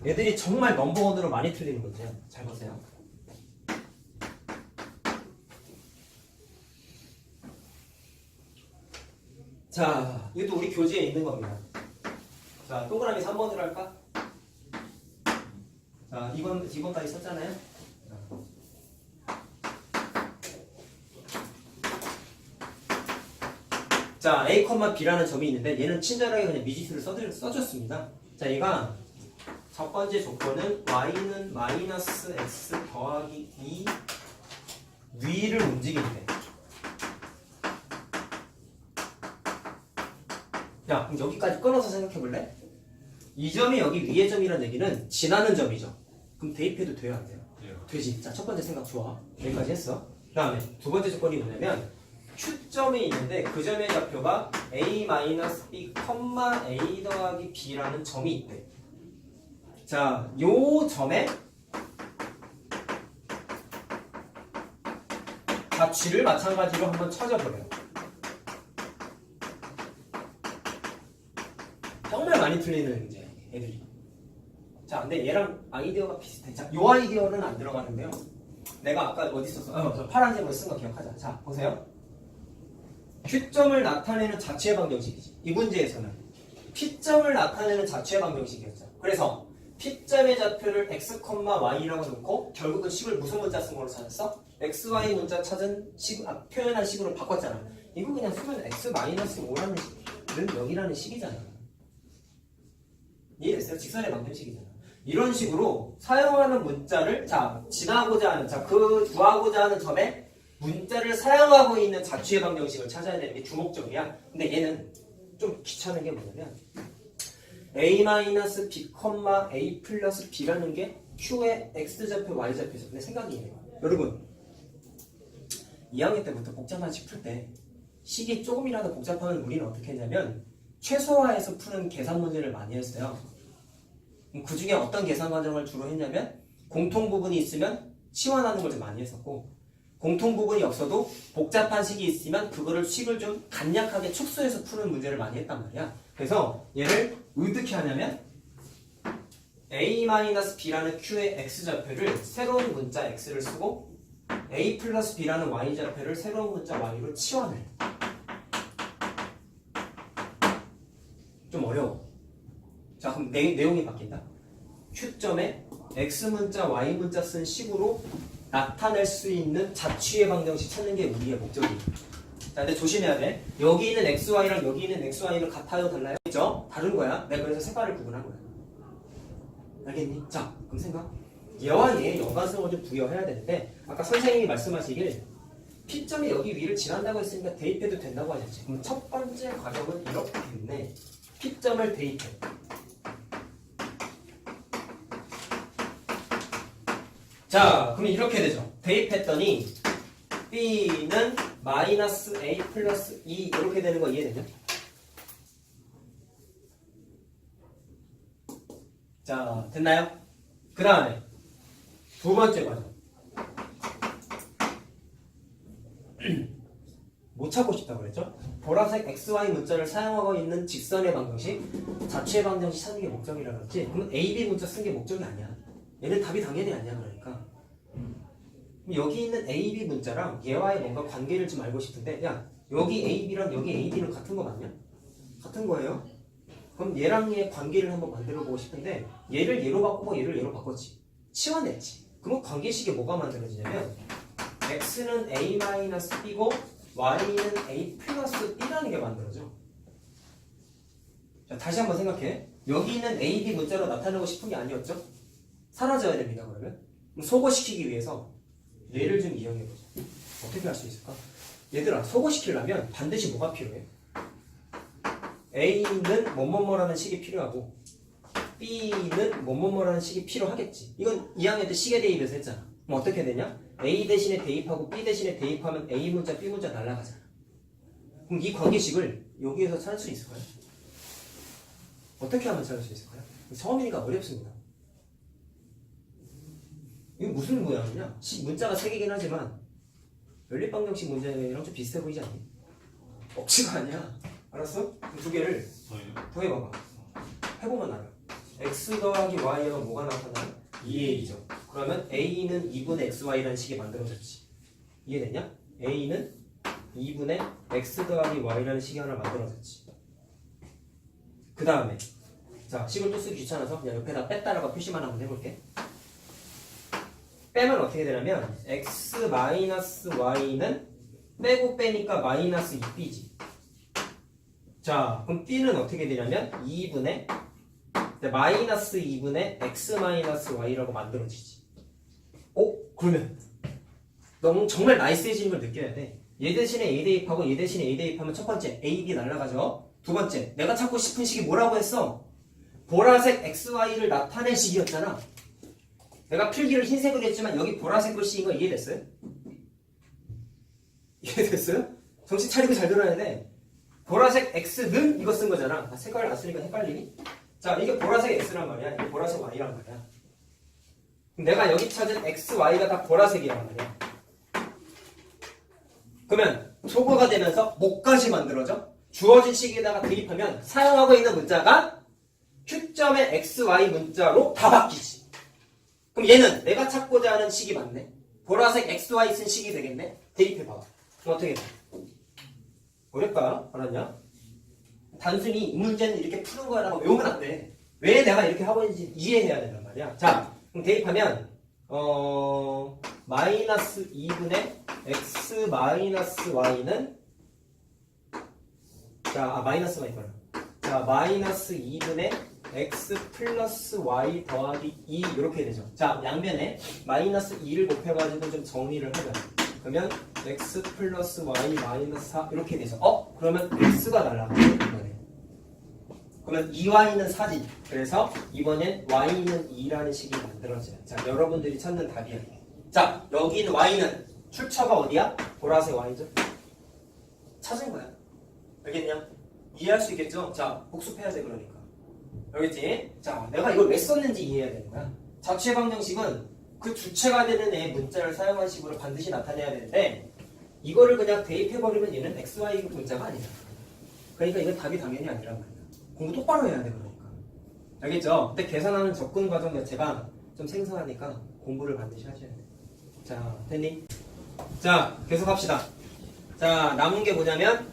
얘들이 정말 넘버원으로 많이 틀리는 문제야. 잘 보세요. 자, 이것도 우리 교재에 있는 겁니다. 자, 동그라미 3번으로 할까? 자, 2번까지 썼잖아요? 자, A, B라는 점이 있는데 얘는 친절하게 그냥 미지수를 써줬습니다. 자, 얘가 첫 번째 조건은 y는 마이너스 x 더하기 2 위를 움직인대. 야, 그럼 여기까지 끊어서 생각해 볼래? 이 점이 여기 위의 점이라는 얘기는 지나는 점이죠. 그럼 대입해도 돼요, 안 돼요? 되지. 자, 첫 번째 생각 좋아. 여기까지 했어. 그 다음에 두 번째 조건이 뭐냐면 Q점이 있는데 그 점의 좌표가 A-B, A 더하기 B라는 점이 있대. 자, 요 점에 자취를 마찬가지로 한번 찾아보래요. 정말 많이 틀리는 이제 애들이. 자, 근데 얘랑 아이디어가 비슷해. 자, 요 아이디어는 안 들어가는데요. 내가 아까 어디 썼어? 저 파란색으로 쓴 거 기억하자. 자, 보세요. Q점을 나타내는 자취의 방정식이지. 이 문제에서는 P점을 나타내는 자취의 방정식이었죠. 그래서 P점의 좌표를 x, y라고 놓고 결국은 식을 무슨 문자 쓴 걸로 찾았어? x, y 문자 찾은 식, 표현한 식으로 바꿨잖아. 이거 그냥 쓰면 x-5라는 는 0이라는 식이잖아. 이해됐어요? 직선의 방정식이잖아. 이런 식으로 사용하는 문자를 지나고자 하는 구하고자 하는 점에 문자를 사용하고 있는 자취의 방정식을 찾아야 되는 게 주목점이야. 근데 얘는 좀 귀찮은 게 뭐냐면 A-B, A 플러스 B라는 게 Q의 X좌표, Y좌표에서 내 생각이에요. 여러분 2학년 때부터 복잡한 식 풀 때 식이 조금이라도 복잡하면 우리는 어떻게 했냐면 최소화해서 푸는 계산 문제를 많이 했어요. 그 중에 어떤 계산 과정을 주로 했냐면 공통 부분이 있으면 치환하는 걸 좀 많이 했었고 공통 부분이 없어도 복잡한 식이 있으면 그거를 식을 좀 간략하게 축소해서 푸는 문제를 많이 했단 말이야. 그래서 얘를 어떻게 하냐면 A-B라는 Q의 X좌표를 새로운 문자 X를 쓰고 A 플러스 B라는 Y좌표를 새로운 문자 Y로 치환해. 좀 어려워. 자, 그럼 내용이 바뀐다. Q점에 X문자, Y문자 쓴 식으로 나타낼 수 있는 자취의 방정식 찾는 게 우리의 목적이에요. 자, 근데 조심해야 돼. 여기 있는 XY랑 여기 있는 XY는 같아요, 달라요? 그죠? 다른 거야. 내가 그래서 색깔을 구분한 거야. 알겠니? 자, 그럼 생각. 얘와 얘의 연관성을 좀 부여해야 되는데 아까 선생님이 말씀하시길 P점이 여기 위를 지난다고 했으니까 대입해도 된다고 하셨지. 그럼 첫 번째 과정은 이렇게 됐네. P점을 대입해. 자, 그럼 이렇게 되죠. 대입했더니 B는 마이너스 A 플러스 2 이렇게 되는 거 이해되냐? 자, 됐나요? 그 다음에 두 번째 과정. 못 찾고 싶다고 그랬죠? 보라색 XY 문자를 사용하고 있는 직선의 방정식, 자체의 방정식 찾는 게 목적이라 그랬지? 그럼 AB 문자 쓴 게 목적이 아니야. 얘는 답이 당연히 아니야, 그러니까. 그럼 여기 있는 AB 문자랑 얘와의 뭔가 관계를 좀 알고 싶은데, 야, 여기 AB랑 여기 AD는 같은 거 맞냐? 같은 거예요? 그럼 얘랑 얘의 관계를 한번 만들어 보고 싶은데, 얘를 얘로 바꾸고 얘를 얘로 바꿨지. 치환했지. 그럼 관계식이 뭐가 만들어지냐면, X는 A-B고, Y는 A 플러스 B라는 게 만들어져. 자, 다시 한번 생각해. 여기 있는 A, B 문자로 나타내고 싶은 게 아니었죠? 사라져야 됩니다, 그러면. 그럼 소거시키기 위해서 얘를 좀 이용해보자. 어떻게 할 수 있을까? 얘들아, 소거시키려면 반드시 뭐가 필요해? A는 뭐뭐뭐라는 식이 필요하고 B는 뭐뭐뭐라는 식이 필요하겠지. 이건 2학년 때 식에 대입해서 했잖아. 그럼 어떻게 되냐? A 대신에 대입하고 B 대신에 대입하면 A 문자, B 문자 날라가잖아. 그럼 이 관계식을 여기에서 찾을 수 있을까요? 어떻게 하면 찾을 수 있을까요? 처음이니까 어렵습니다. 이게 무슨 모양이냐? 문자가 3개긴 하지만 연립방정식 문제랑 좀 비슷해 보이지 않니? 억지가 아니야. 알았어? 그럼 2개를 더해봐봐. 해보면 알아. X 더하기 Y하면 뭐가 나타나요? 2A죠. 그러면 A는 2분의 XY라는 식이 만들어졌지. 이해됐냐? A는 2분의 X 더하기 Y라는 식이 하나 만들어졌지. 그 다음에 자, 식을 또 쓰기 귀찮아서 그냥 옆에다 뺐다라고 표시만 한번 해볼게. 빼면 어떻게 되냐면 X-Y는 빼고 빼니까 마이너스 2B지. 자, 그럼 B는 어떻게 되냐면 2분의 마이너스 2분의 X-Y라고 만들어지지. 그러면 너무 정말 나이스해지는 걸 느껴야 돼. 얘 대신에 A 대입하고 얘 대신에 A 대입하면 첫 번째 A, B 날라가죠. 두 번째 내가 찾고 싶은 식이 뭐라고 했어? 보라색 XY를 나타낸 식이었잖아. 내가 필기를 흰색으로 했지만 여기 보라색 글씨인 거 이해됐어요? 이해됐어요? 정신 차리고 잘 들어야 돼. 보라색 X는 이거 쓴 거잖아. 색깔을 안 쓰니까 헷갈리니? 자, 이게 보라색 X란 말이야. 이게 보라색 Y란 말이야. 내가 여기 찾은 X, Y가 다 보라색이란 말이야. 그러면 소거가 되면서 뭐까지 만들어져? 주어진 식에다가 대입하면 사용하고 있는 문자가 Q점의 X, Y 문자로 다 바뀌지. 그럼 얘는 내가 찾고자 하는 식이 맞네. 보라색 X, Y 쓴 식이 되겠네. 대입해봐. 그럼 어떻게 돼? 어렵다. 알았냐? 단순히 이 문제는 이렇게 푸는 거라고 외우면 안 돼. 왜 내가 이렇게 하고 있는지 이해해야 된단 말이야. 자, 그럼 대입하면 마이너스 2분의 X 마이너스 Y는 자, 마이너스가 있거나 자, 마이너스 2분의 X 플러스 Y 더하기 2 이렇게 되죠. 자, 양변에 마이너스 2를 곱해가지고 좀 정리를 하자. 그러면 X 플러스 Y 마이너스 4 이렇게 되죠. 그러면 X가 날라가요. 이번에. 그러면 2Y는 4지. 그래서 이번엔 Y는 2라는 식이 만들어져요. 자, 여러분들이 찾는 답이야. 자, 여기 있는 Y는 출처가 어디야? 보라색 Y죠. 찾은 거야. 알겠냐? 이해할 수 있겠죠? 자, 복습해야 돼, 그러니까. 알겠지? 자, 내가 이걸 왜 썼는지 이해해야 되는 거야. 자취의 방정식은 그 주체가 되는 애 문자를 사용한 식으로 반드시 나타내야 되는데 이거를 그냥 대입해버리면 얘는 XY 문자가 아니야. 그러니까 이건 답이 당연히 아니란 말이야. 공부 똑바로 해야 돼, 그러니까. 알겠죠? 근데 계산하는 접근 과정 자체가 좀 생소하니까 공부를 반드시 하셔야 돼. 자, 됐니? 자, 계속 합시다. 자, 남은 게 뭐냐면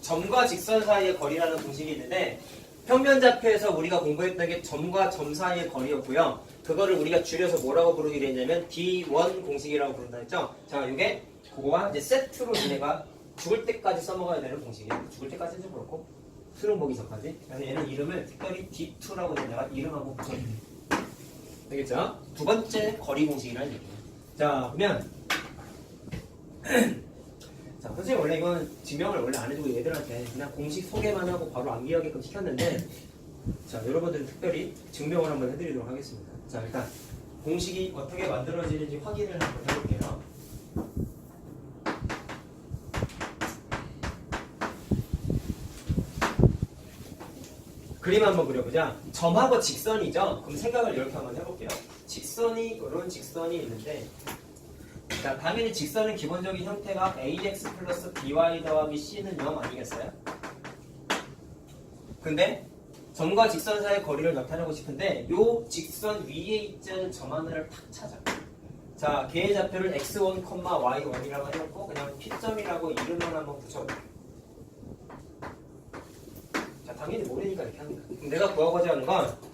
점과 직선 사이의 거리라는 공식이 있는데 평면좌표에서 우리가 공부했던 게 점과 점 사이의 거리였고요. 그거를 우리가 줄여서 뭐라고 부르기로 했냐면 D1 공식이라고 부른다 했죠? 자, 이게 그거와 이제 세트로 얘네가 죽을 때까지 써먹어야 되는 공식이에요. 죽을 때까지는 좀 그렇고 수능 보기 전까지. 그래서 얘는 이름을 특별히 D2라고 내가 이름하고 붙여줄게. 되겠죠? 두 번째 거리 공식이라는 얘기예요. 자, 그러면 자, 선생님 원래 이건 증명을 원래 안 해주고 얘들한테 그냥 공식 소개만 하고 바로 암기하게끔 시켰는데 자, 여러분들은 특별히 증명을 한번 해드리도록 하겠습니다. 자, 일단 공식이 어떻게 만들어지는지 확인을 한번 해볼게요. 그림 한번 그려보자. 점하고 직선이죠? 그럼 생각을 이렇게 한번 해볼게요. 직선 이런 직선이 있는데, 자, 당연히 직선의 기본적인 형태가 ax 플러스 by 더하기 c는 0 아니겠어요? 근데 점과 직선 사이의 거리를 나타내고 싶은데 요 직선 위에 있는 점 하나를 탁 찾아. 자, 걔의 좌표를 x1, y1이라고 해놓고 그냥 P점이라고 이름만 한번 붙여볼게. 자, 당연히 모르니까 이렇게 합니다. 그럼 내가 구하고자 하는 건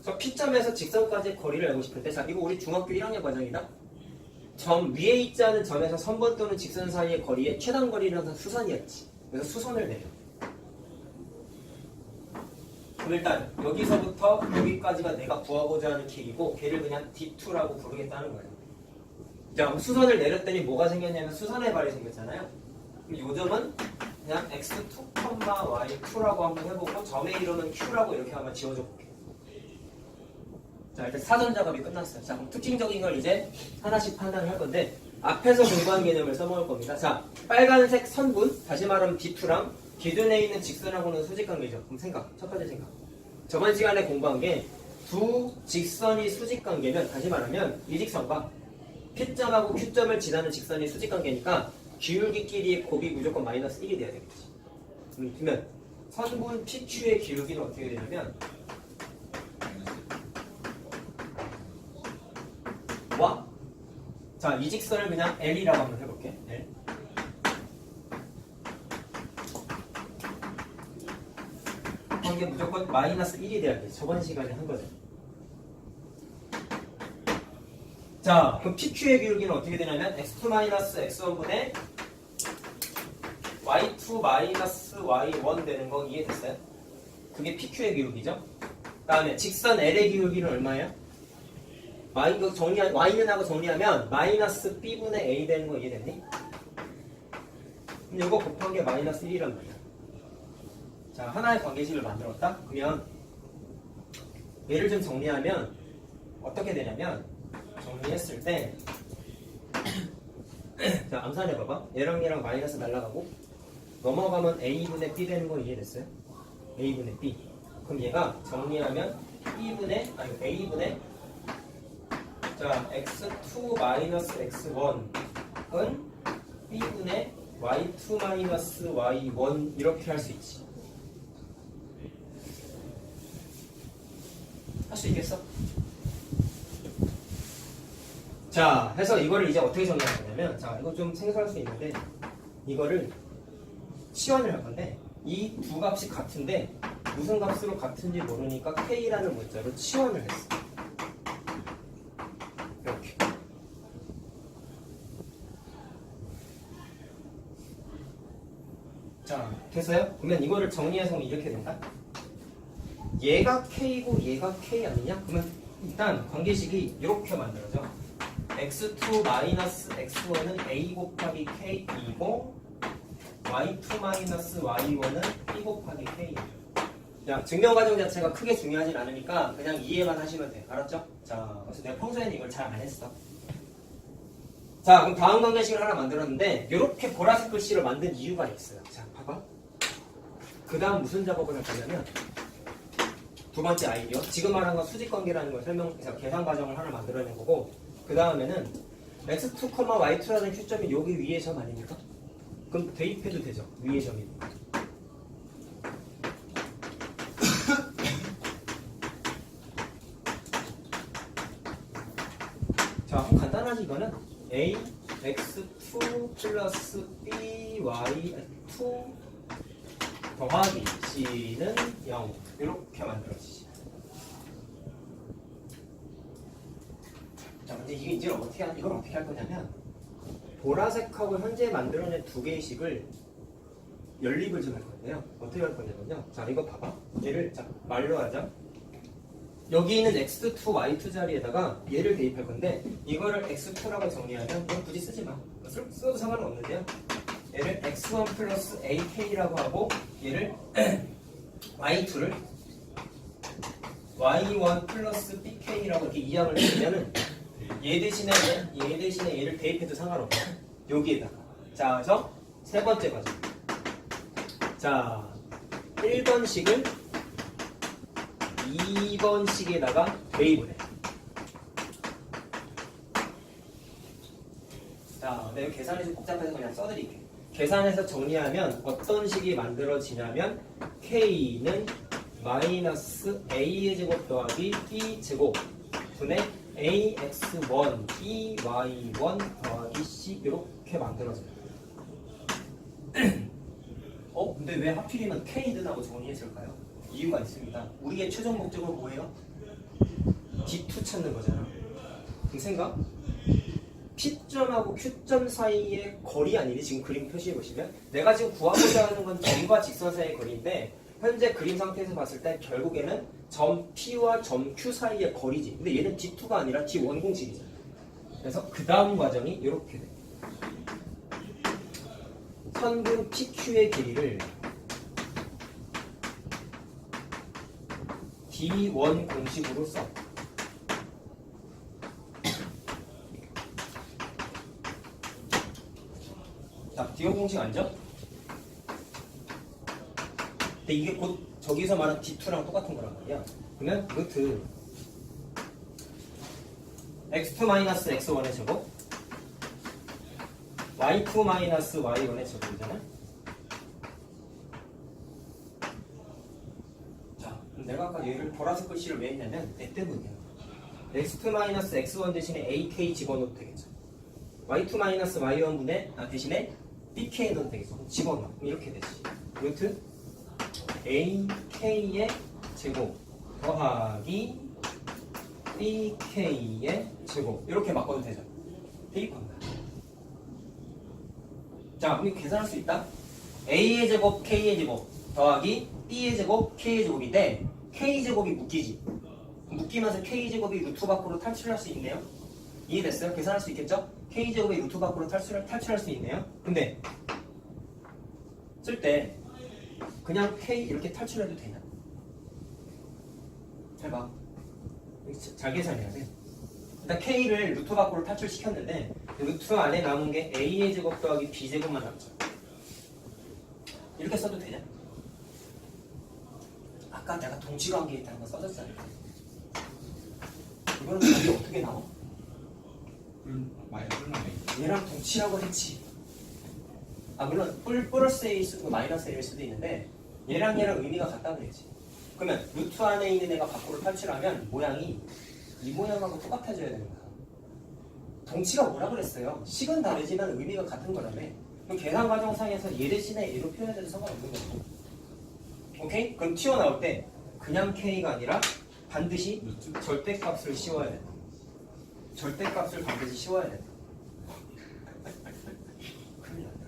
저 P점에서 직선까지의 거리를 알고 싶은데, 자, 이거 우리 중학교 1학년 과정이다. 점 위에 있지 않은 점에서 선번 또는 직선 사이의 거리의 최단 거리는 수선이었지. 그래서 수선을 내려. 그럼 일단 여기서부터 여기까지가 내가 구하고자 하는 길이고 걔를 그냥 D2라고 부르겠다는 거예요. 자, 그럼 수선을 내렸더니 뭐가 생겼냐면 수선의 발이 생겼잖아요. 그럼 요 점은 그냥 x2, y2라고 한번 해보고 점의 이름은 q라고 이렇게 한번 지워줘 볼게요. 자, 일단 사전 작업이 끝났어요. 자, 그럼 특징적인 걸 이제 하나씩 판단을 할 건데 앞에서 공부한 개념을 써먹을 겁니다. 자, 빨간색 선분, 다시 말하면 D2랑 기존에 있는 직선하고는 수직관계죠. 그럼 첫 번째 생각. 저번 시간에 공부한 게 두 직선이 수직관계면, 다시 말하면 이 직선과 P점하고 Q점을 지나는 직선이 수직관계니까 기울기끼리의 곱이 무조건 마이너스 1이 돼야 되겠지. 그러면 선분 PQ의 기울기는 어떻게 되냐면 와? 자, 이 직선을 그냥 L이라고 한번 해볼게. L. 이게 무조건 마이너스 1이 돼야 돼. 저번 시간에 한 거죠. 자, 그럼 PQ의 기울기는 어떻게 되냐면 x2 마이너스 x1분의 y2 마이너스 y1 되는 거 이해됐어요? 그게 PQ의 기울기죠. 다음에 직선 L의 기울기는 얼마예요? y는 하고 정리하면 마이너스 b분의 a 되는 거 이해됐니? 그럼 이거 곱한 게 마이너스 1이란 말이야. 자, 하나의 관계식을 만들었다? 그러면 얘를 좀 정리하면 어떻게 되냐면 정리했을 때 자, 암산해봐봐. 얘랑 마이너스 날라가고 넘어가면 a분의 b 되는 거 이해됐어요? a분의 b. 그럼 얘가 정리하면 a분의 자, x2 마이너스 x1은 b분의 y2 마이너스 y1 이렇게 할 수 있지. 할 수 있겠어? 자, 해서 이거를 이제 어떻게 정리할 거냐면, 자, 이거 좀 생소할 수 있는데 이거를 치환을 할 건데 이 두 값이 같은데 무슨 값으로 같은지 모르니까 k라는 문자로 치환을 했어. 이렇게. 자, 됐어요? 그러면 이거를 정리해서 이렇게 된다. 얘가 k고 얘가 k 아니냐? 그러면 일단 관계식이 이렇게 만들어져. x2 마이너스 x1은 a 곱하기 k이고 y2 마이너스 y1은 b 곱하기 k이죠. 자, 증명 과정 자체가 크게 중요하진 않으니까 그냥 이해만 하시면 돼. 알았죠? 자, 그래서 내가 평소에는 이걸 잘 안 했어. 자, 그럼 다음 관계식을 하나 만들었는데 이렇게 보라색 글씨로 만든 이유가 있어요. 자, 봐봐. 그 다음 무슨 작업을 할 거냐면 두 번째 아이디어. 지금 말한 건 수직관계라는 걸 설명해서 계산 과정을 하나 만들어낸 거고, 그 다음에는 x2, y2라는 Q점이 여기 위에 점 아닙니까? 그럼 대입해도 되죠. 위에 점이니까. 자, 간단하지 이거는 a x2 플러스 b y2 더하기 c는 0 이렇게 만들어지지. 자, 근데 이게 이걸 어떻게 할 거냐면 보라색하고 현재 만들어낸 두 개의 식을 연립을 좀 할 건데요. 어떻게 할 거냐면요. 자, 이거 봐봐. 얘를 자 말로 하자. 여기 있는 x2, y2 자리에다가 얘를 대입할 건데 이거를 x2라고 정리하면 이건 굳이 쓰지 마. 써도 상관은 없는데요. 얘를 x1 플러스 ak라고 하고 얘를 y2를 y1 플러스 bk라고 이렇게 이항을 해주면은 얘 대신에 얘를 대입해도 상관없어. 여기에다가. 자, 그래서 세 번째 과정. 자, 1번 식을 2번 식에다가 대입을 해. 자, 내가 계산이 좀 복잡해서 그냥 써드릴게. 계산해서 정리하면 어떤 식이 만들어지냐면 K는 마이너스 A의 제곱 더하기 B 제곱 분의 AX1 BY1 더하기 C 이렇게 만들어져요. 근데 왜 하필이면 K든하고 정리했을까요? 이유가 있습니다. 우리의 최종 목적은 뭐예요? D2 찾는 거잖아. 그 생각? P점하고 Q점 사이의 거리 아니니? 지금 그림 표시해 보시면 내가 지금 구하고자 하는 건 점과 직선 사이의 거리인데 현재 그림 상태에서 봤을 때 결국에는 점 P와 점 Q 사이의 거리지. 근데 얘는 D2가 아니라 D1 공식이잖아. 그래서 그 다음 과정이 이렇게 돼. 선분 PQ의 길이를 D1 공식으로 써. 자, D1 공식 알죠? 근데 이게 곧 저기서 말한 D2랑 똑같은 거란 말이야. 그러면 루트 x2-x1의 제곱 y2-y1의 제곱이잖아. 자, 그럼 내가 아까 얘를 보라색 글씨를 왜 했냐면 내 때문이야. x2-x1 대신에 ak 집어넣어도 되겠죠. y2-y1 분의 대신에 bk 넣어도 되겠죠. 집어넣어. 이렇게 되지. 루트 ak의 제곱 더하기 bk의 제곱 이렇게 바꿔도 되죠. 대입합니다. 자, 그럼 계산할 수 있다. a의 제곱 k의 제곱 더하기 b의 제곱 k의 제곱인데 k제곱이 묶이지. 묶이면서 k제곱이 루트 밖으로 탈출할 수 있네요. 이해됐어요? 계산할 수 있겠죠? k제곱이 루트 밖으로 탈출할 수 있네요. 근데 쓸 때 그냥 k 이렇게 탈출해도 되냐? 잘 봐. 잘 계산해야 돼. 일단 k를 루트 밖으로 탈출시켰는데 루트 안에 남은 게 a의 제곱 더하기 b제곱만 남죠. 이렇게 써도 되냐? 아까 내가 동시관계에 있다는 거 써줬잖아. 이거는 답이 어떻게 나와? 많이 뿔나네. 얘랑 동치라고 했지. 물론 플러스 A일 수도 마이너스 A일 수도 있는데 얘랑 의미가 같다고 그랬지. 그러면 루트 안에 있는 애가 밖으로 탈출하면 모양이 이 모양하고 똑같아져야 되는 거야. 동치가 뭐라 그랬어요? 식은 다르지만 의미가 같은 거라며. 그럼 계산 과정상에서 얘 대신에 얘로 표현해도 상관없는 거고. 오케이? 그럼 튀어나올 때 그냥 K가 아니라 반드시 절대값을 씌워야 된다. 절대값을 반드시 씌워야 된다. 큰일 났다.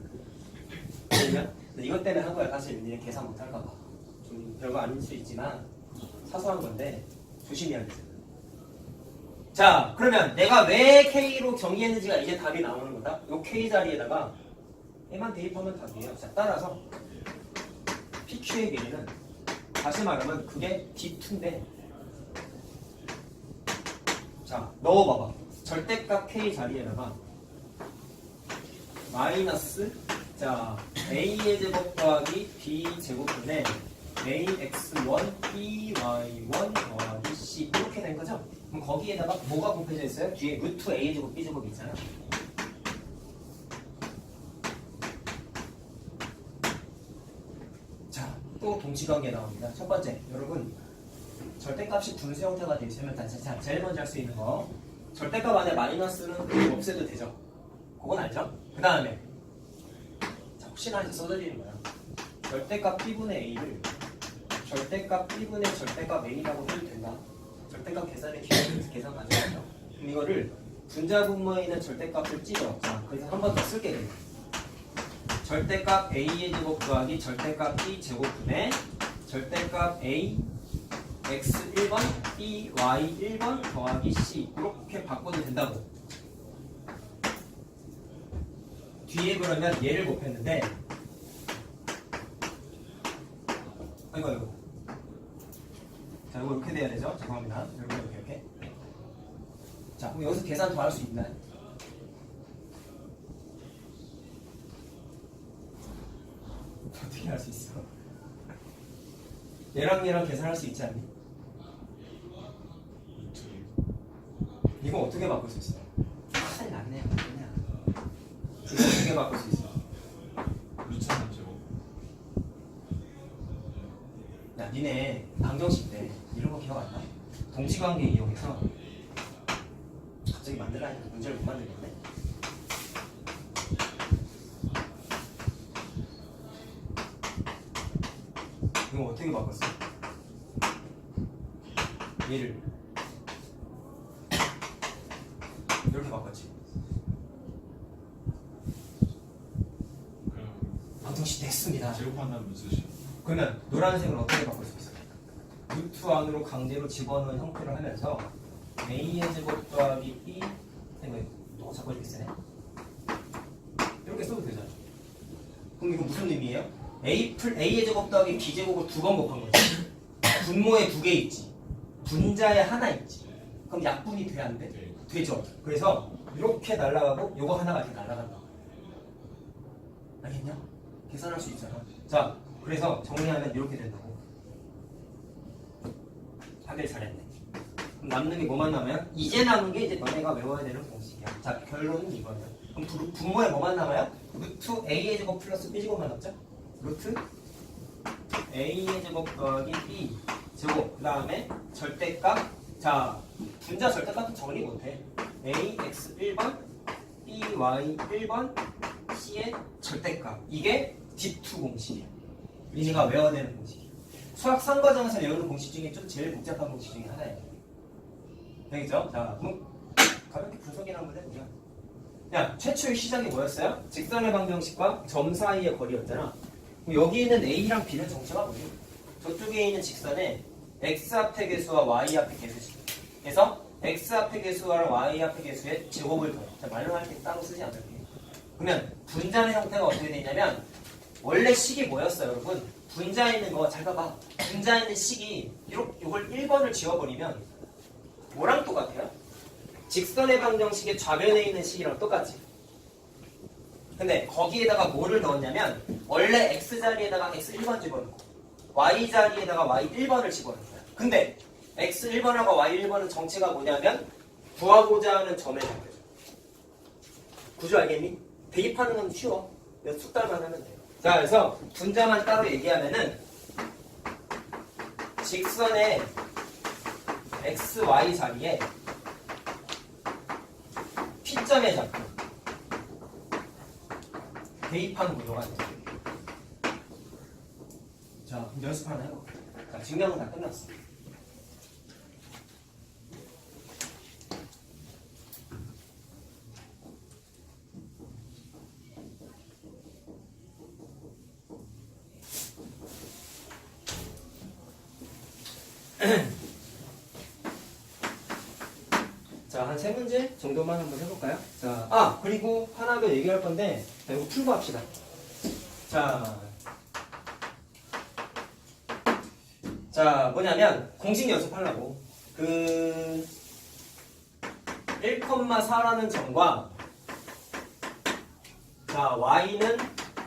그러면 이것 때문에 한 거야. 사실 니네 계산 못할까 봐. 좀 별거 아닐 수 있지만 사소한 건데 조심해야 돼. 자, 그러면 내가 왜 K로 정의했는지가 이제 답이 나오는 거다. 요 K 자리에다가 얘만 대입하면 답이에요. 자, 따라서 PQ의 길이는 다시 말하면 그게 D2인데 자, 넣어봐봐. 절대값 K 자리에다가 마이너스 자 A의 제곱 더하기 B 제곱분의 AX1 BY1 더하기 C 이렇게 된 거죠? 그럼 거기에다가 뭐가 곱해져 있어요? 뒤에 루트 A 제곱 B 제곱이 있잖아. 자, 또 동치관계 나옵니다. 첫 번째, 여러분 절대값이 분수 형태가 되어 있으면 자, 제일 먼저 할 수 있는 거 절대값 안에 마이너스는 없애도 되죠. 그건 알죠? 그 다음에 혹시나 해서 써드리는 거야. 절대값 B분의 A를 절대값 B분의 절대값 A라고 해도 된다. 절대값 계산의 기본 계산 가져가죠. 그럼 이거를 분자분모에 있는 절대값을 찢어. 자, 그래서 한 번 더 쓸게 됩니다. 절대값 A의 제곱 더하기 절대값 B 제곱분의 절대값 A X 1번 B Y 1번 더하기 C 이렇게 바꿔도 된다고. 뒤에 그러면 얘를 곱했는데 아이고 자, 이거 이렇게 돼야 되죠? 죄송합니다. 이렇게 자, 그럼 여기서 계산 더 할 수 있나요? 어떻게 할 수 있어? 얘랑 계산할 수 있지 않니? 이거 어떻게 바꿀 수 있어? 큰일 났네. 그냥 이거 어떻게 바꿀 수 있어? 루트 3제곱. 야, 니네 방정식 때 이런 거 기억 안 나? 동시관계 이용해서 갑자기 만들라니까 문제를 못 만들겠네. 이거 어떻게 바꿨어? 얘를 이렇게 바꿨지. 그럼 방정식 됐습니다. 제곱한다면 루트시. 그러면 노란색을 어떻게 바꿀 수 있어? 루트 안으로 강제로 집어넣은 형태를 하면서 a의 제곱 더하기 b 이거 또 자꾸 이렇게 쓰네. 이렇게 써도 되잖아. 그럼 이거 무슨 의미예요? a의 제곱 더하기 b 제곱을 두 번 곱한 거지. 분모에 두 개 있지. 분자에 하나 있지. 그럼 약분이 돼 안 돼? 네. 되죠. 그래서 이렇게 날아가고 요거 하나가 이렇게 날아간다. 알겠냐? 계산할 수 있잖아. 자, 그래서 정리하면 이렇게 된다고. 다들 잘했네. 그럼 남는 게 뭐만 남아요? 이제 남은 게 이제 너네가 외워야 되는 공식이야. 자, 결론은 이거예요. 그럼 분모에 뭐만 남아요? 루트 a의 제곱 플러스 b 제곱만 남죠? 루트 a의 제곱 더하기 b 제곱. 그 다음에 절대값. 자, 분자 절대값도 정리 못해. a x 1번, b y 1번, c의 절대값. 이게 D2 공식이야. 리니가 외워야 되는 공식이야. 수학 3과정에서 외우는 공식 중에 좀 제일 복잡한 공식 중에 하나예요. 되겠죠? 자, 그럼 가볍게 분석이나 한번 해보자. 야, 최초의 시작이 뭐였어요? 직선의 방정식과 점 사이의 거리였잖아. 그럼 여기 있는 a랑 b는 정체가 뭐예요? 저쪽에 있는 직선에 x 앞의 개수와 y 앞의 개수지. 그래서 x 앞의 개수와 y 앞의 개수의 제곱을 더해. 자, 말로 할 때 따로 쓰지 않을게. 그러면 분자의 형태가 어떻게 되냐면 원래 식이 뭐였어요, 여러분? 분자에 있는 거 잘 봐봐. 분자에 있는 식이 이걸 1번을 지워버리면 뭐랑 똑같아요? 직선의 방정식의 좌변에 있는 식이랑 똑같지. 근데 거기에다가 뭐를 넣었냐면 원래 x 자리에다가 x 1번 집어넣고 y 자리에다가 y 1번을 집어넣은 거야. 근데 x 1번하고 y 1번은 정체가 뭐냐면 구하고자 하는 점의 좌표죠. 구조 알겠니? 대입하는 건 쉬워. 몇 숙달만 하면 돼요. 자, 그래서 분자만 따로 얘기하면은 직선의 x, y 자리에 P점의 좌표 대입하는 구조가 돼요. 자, 그럼 연습 하나 해볼게요. 자, 증명은 다 끝났어. 자, 한 3문제 정도만 한번 해볼까요? 자, 그리고 하나 더 얘기할 건데, 자, 이거 풀고 합시다. 자, 뭐냐면, 공식 연습하려고. 1,4라는 점과, 자, y는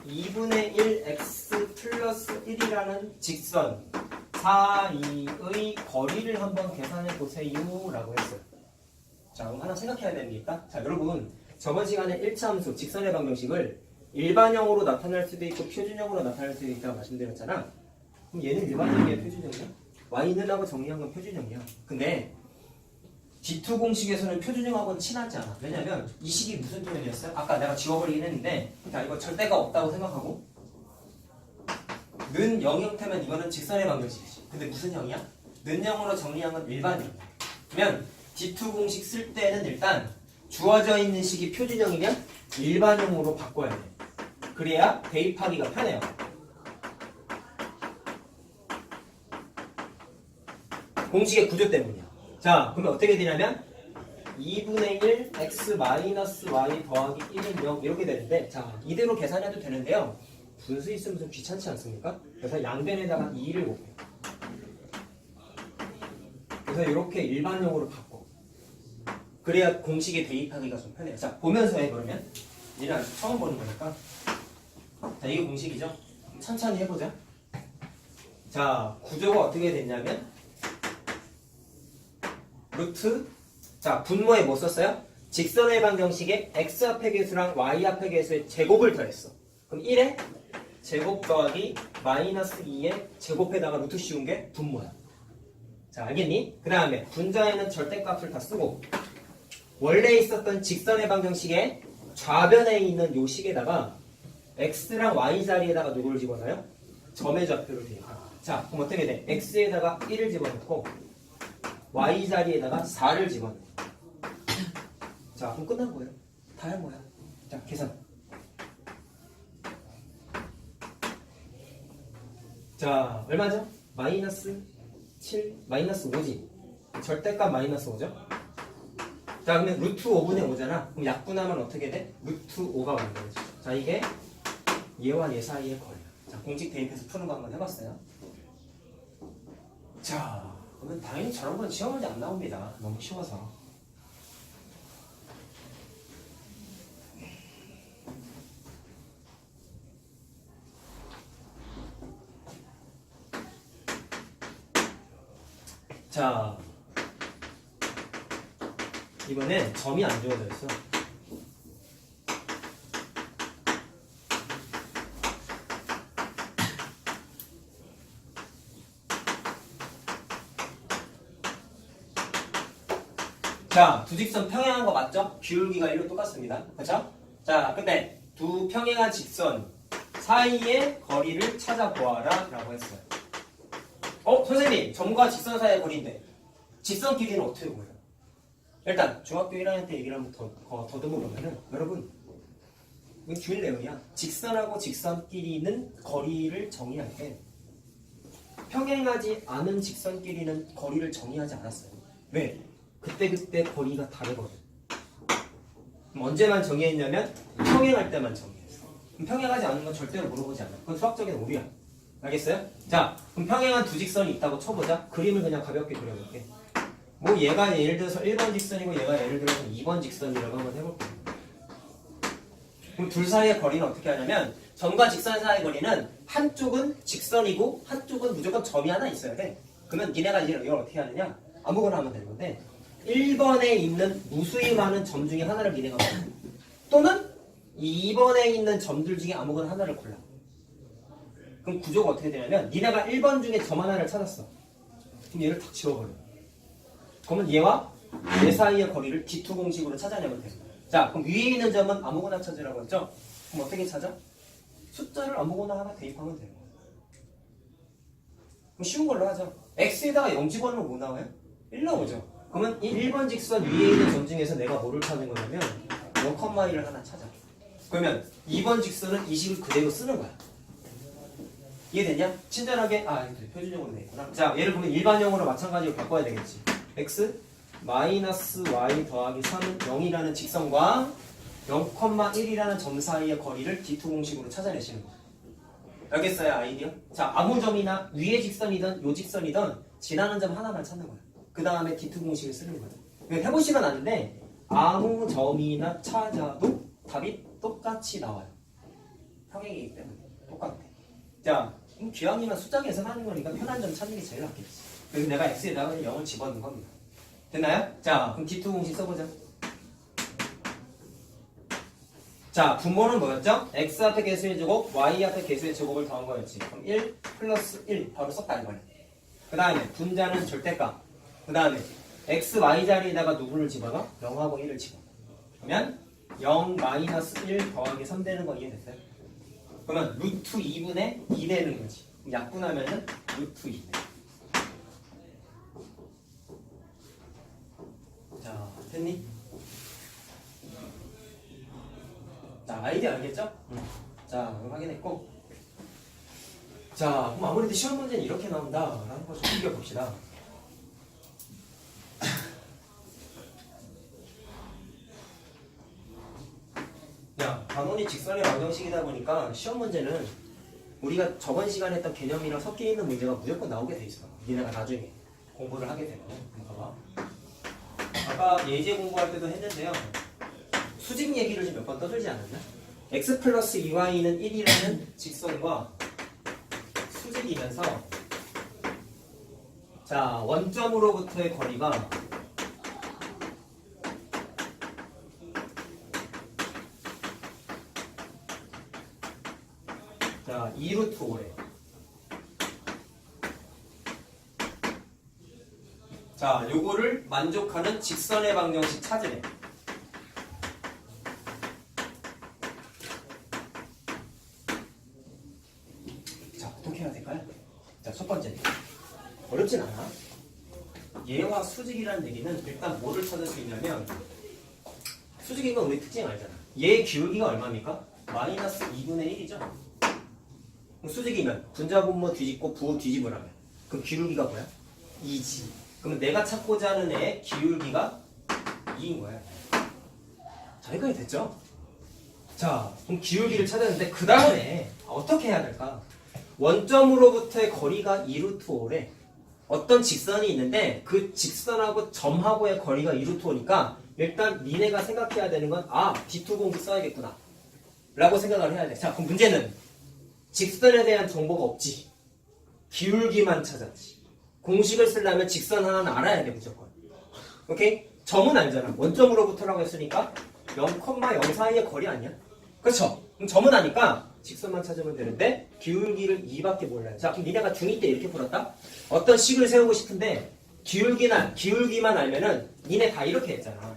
2분의 1 x 플러스 1이라는 직선 사이의 거리를 한번 계산해 보세요. 라고 했어요. 자, 그럼 하나 생각해야 됩니까? 자, 여러분, 저번 시간에 1차 함수, 직선의 방정식을 일반형으로 나타낼 수도 있고 표준형으로 나타낼 수도 있다고 말씀드렸잖아. 그럼 얘는 일반형이야, 표준형이야? y는 하고 정리한 건 표준형이야. 근데 D2 공식에서는 표준형하고는 친하지 않아. 왜냐면 이 식이 무슨 표현이었어요? 아까 내가 지워버리긴 했는데, 자, 이거 절대가 없다고 생각하고 는 0 형태면 이거는 직선의 방정식이지. 근데 무슨 형이야? 는 0으로 정리한 건 일반형. 그러면 D2 공식 쓸 때는 일단 주어져 있는 식이 표준형이면 일반형으로 바꿔야 돼. 그래야 대입하기가 편해요. 공식의 구조 때문이야. 자, 그러면 어떻게 되냐면 2분의 1 x 마이너스 y 더하기 1은 0 이렇게 되는데, 자, 이대로 계산해도 되는데요. 분수 있으면 좀 귀찮지 않습니까? 그래서 양변에다가 2를 곱해요. 그래서 이렇게 일반형으로 바꿔. 그래야 공식에 대입하기가 좀 편해요. 자, 보면서 해, 그러면. 얘는 아직 처음 보는 거니까. 자, 이게 공식이죠? 천천히 해보자. 자, 구조가 어떻게 됐냐면 루트, 자, 분모에 뭐 썼어요? 직선의 방정식에 x 앞의 개수랑 y 앞의 개수의 제곱을 더했어. 그럼 1의 제곱 더하기 마이너스 2의 제곱에다가 루트 씌운 게 분모야. 자, 알겠니? 그 다음에 분자에는 절대값을 다 쓰고 원래 있었던 직선의 방정식에 좌변에 있는 요 식에다가 x랑 y 자리에다가 누구를 집어넣어요? 점의 좌표를 대입하. 자, 그럼 어떻게 돼? x에다가 1을 집어넣고 y 자리에다가 4를 집어넣어. 자, 그럼 끝난 거예요. 다 한 거야. 자, 계산. 자, 얼마죠? 마이너스 7, 마이너스 5지. 절대값 마이너스 5죠? 자, 그러면 루트 5분의 5잖아. 그럼 약분하면 어떻게 돼? 루트 5가 만들어지. 자, 이게 얘와 얘 사이의 거리야. 자, 공식 대입해서 푸는 거 한번 해봤어요. 자, 그러면 당연히 저런 건 시험 문제 안 나옵니다. 너무 쉬워서. 자, 이번엔 점이 안 주어져 있어. 자, 두 직선 평행한 거 맞죠? 기울기가 1로 똑같습니다. 그렇죠? 자, 근데 두 평행한 직선 사이의 거리를 찾아보아라 라고 했어요. 선생님, 점과 직선 사이의 거리인데 직선 길이는 어떻게 보여요? 일단 중학교 1학년 때 얘기를 한번 더듬어 보면은 여러분, 이건 균 내용이야. 직선하고 직선끼리는 거리를 정의할 때 평행하지 않은 직선끼리는 거리를 정의하지 않았어요. 왜? 그때 거리가 다르거든. 그럼 언제만 정의했냐면 평행할 때만 정의했어. 그럼 평행하지 않은 건 절대로 물어보지 않아. 그건 수학적인 오류야. 알겠어요? 자, 그럼 평행한 두 직선이 있다고 쳐보자. 그림을 그냥 가볍게 그려볼게. 뭐 얘가 예를 들어서 1번 직선이고 얘가 예를 들어서 2번 직선이라고 한번 해볼게. 그럼 둘 사이의 거리는 어떻게 하냐면 점과 직선 사이의 거리는 한쪽은 직선이고 한쪽은 무조건 점이 하나 있어야 돼. 그러면 니네가 이걸 어떻게 하느냐? 아무거나 하면 되는 건데 1번에 있는 무수히 많은 점 중에 하나를 니네가 골라. 또는 2번에 있는 점들 중에 아무거나 하나를 골라. 그럼 구조가 어떻게 되냐면 니네가 1번 중에 점 하나를 찾았어. 그럼 얘를 탁 지워버려. 그러면 얘와 얘 사이의 거리를 D2 공식으로 찾아내면 돼. 자, 그럼 위에 있는 점은 아무거나 찾으라고 했죠? 그럼 어떻게 찾아? 숫자를 아무거나 하나 대입하면 돼요. 그럼 쉬운 걸로 하죠. x에다가 0 집어넣으면 뭐 나와요? 1 나오죠. 그러면 이 1번 직선 위에 있는 점 중에서 내가 뭐를 찾는 거냐면 0,1을 하나 찾아. 그러면 2번 직선은 이 식을 그대로 쓰는 거야. 이해됐냐? 친절하게, 표준형으로 돼 있구나. 자, 얘를 보면 일반형으로 마찬가지로 바꿔야 되겠지. x 마이너스 y 더하기 3은 0이라는 직선과 0,1이라는 점 사이의 거리를 D2 공식으로 찾아내시는 거예요. 알겠어요, 아이디어? 자, 아무 점이나 위의 직선이든 요 직선이든 지나는 점 하나만 찾는 거야. 그 다음에 D2 공식을 쓰는 거야. 해보시면 아는데 아무 점이나 찾아도 답이 똑같이 나와요. 평행이기 때문에 똑같아. 자, 기왕이면 숫자 계산하는 거니까 편한 점 찾는 게 제일 낫겠지. 그래서 내가 x에다가 0을 집어넣은 겁니다. 됐나요? 자, 그럼 D2 공식 써보자. 자, 분모는 뭐였죠? x 앞에 개수의 제곱, y 앞에 개수의 제곱을 더한 거였지. 그럼 1 플러스 1 바로 썼다 이거네. 그 다음에 분자는 절대값. 그 다음에 x, y 자리에다가 누구를 집어넣어? 0하고 1을 집어넣어. 그러면 0 마이너스 1 더하기 3 되는 거 이해됐어요? 그러면 루트 2분의 2 되는 거지. 그럼 약분하면은 루트 2. 자, 됐니? 자, 아이디어 알겠죠? 자, 그럼 확인했고. 자, 그럼 아무래도 시험 문제는 이렇게 나온다라는 걸 좀 비교봅시다. 야, 단원이 직선의 방정식이다 보니까 시험 문제는 우리가 저번 시간에 했던 개념이랑 섞여 있는 문제가 무조건 나오게 돼 있어. 니네가 나중에 공부를 하게 되면. 봐봐. 아까 예제 공부할 때도 했는데요. 수직 얘기를 좀 몇 번 떠들지 않았나? x 플러스 2y는 1이라는 직선과 수직이면서 자, 원점으로부터의 거리가 자, 2루트 5래. 자, 요거를 만족하는 직선의 방정식 찾으래. 자, 어떻게 해야 될까요? 자, 첫 번째. 어렵진 않아. 얘와 수직이라는 얘기는 일단 뭐를 찾을 수 있냐면, 수직인 건 우리 특징 알잖아. 얘의 기울기가 얼마입니까? 마이너스 2분의 1이죠. 수직이면 분자분모 뒤집고 부호 뒤집으라면 그럼 기울기가 뭐야? 2지. 그러면 내가 찾고자 하는 애의 기울기가 2인 거야. 자, 여기까지 됐죠? 자, 그럼 기울기를 찾았는데 그 다음에 어떻게 해야 될까? 원점으로부터의 거리가 2루트 5래. 어떤 직선이 있는데 그 직선하고 점하고의 거리가 2루트 5니까 일단 니네가 생각해야 되는 건 D2 공식 써야겠구나 라고 생각을 해야 돼. 자, 그럼 문제는 직선에 대한 정보가 없지. 기울기만 찾았지. 공식을 쓰려면 직선 하나는 알아야 돼 무조건. 오케이? 점은 알잖아. 원점으로부터라고 했으니까 0,0 사이의 거리 아니야? 그렇죠? 그럼 점은 아니까 직선만 찾으면 되는데 기울기를 2밖에 몰라요. 자, 그럼 니네가 중2 때 이렇게 풀었다? 어떤 식을 세우고 싶은데 기울기만 알면은 니네 다 이렇게 했잖아.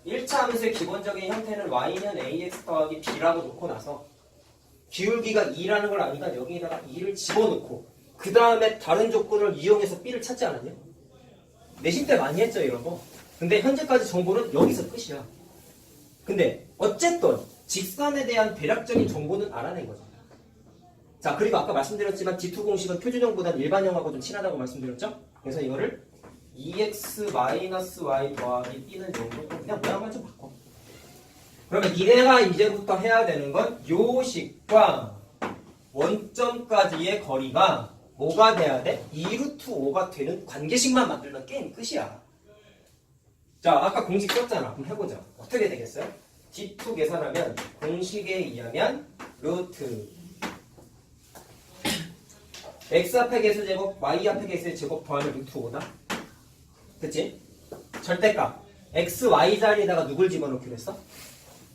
1차 함수의 기본적인 형태는 y는 ax 더하기 b라고 놓고 나서 기울기가 2라는 걸 아니까 여기에다가 2를 집어넣고 그 다음에 다른 조건을 이용해서 b를 찾지 않았냐? 내신 때 많이 했죠 이런 거. 근데 현재까지 정보는 여기서 끝이야. 근데 어쨌든 직선에 대한 대략적인 정보는 알아낸 거죠. 자, 그리고 아까 말씀드렸지만 D2 공식은 표준형보다 일반형하고 좀 친하다고 말씀드렸죠? 그래서 이거를 2x-y 더하기 b는 정도 그냥 모양만 좀 바꿔. 그러면 니네가 이제부터 해야 되는 건 요 식과 원점까지의 거리가 뭐가 돼야 돼? 2루트 5가 되는 관계식만 만들면 게임 끝이야. 자, 아까 공식 썼잖아. 그럼 해보자. 어떻게 되겠어요? D2 계산하면 공식에 의하면 루트 x 앞에 개수 제곱, y 앞에 개수의 제곱 더하면 루트 5다. 그치? 절대값 x, y 자리에다가 누굴 집어넣기로 했어?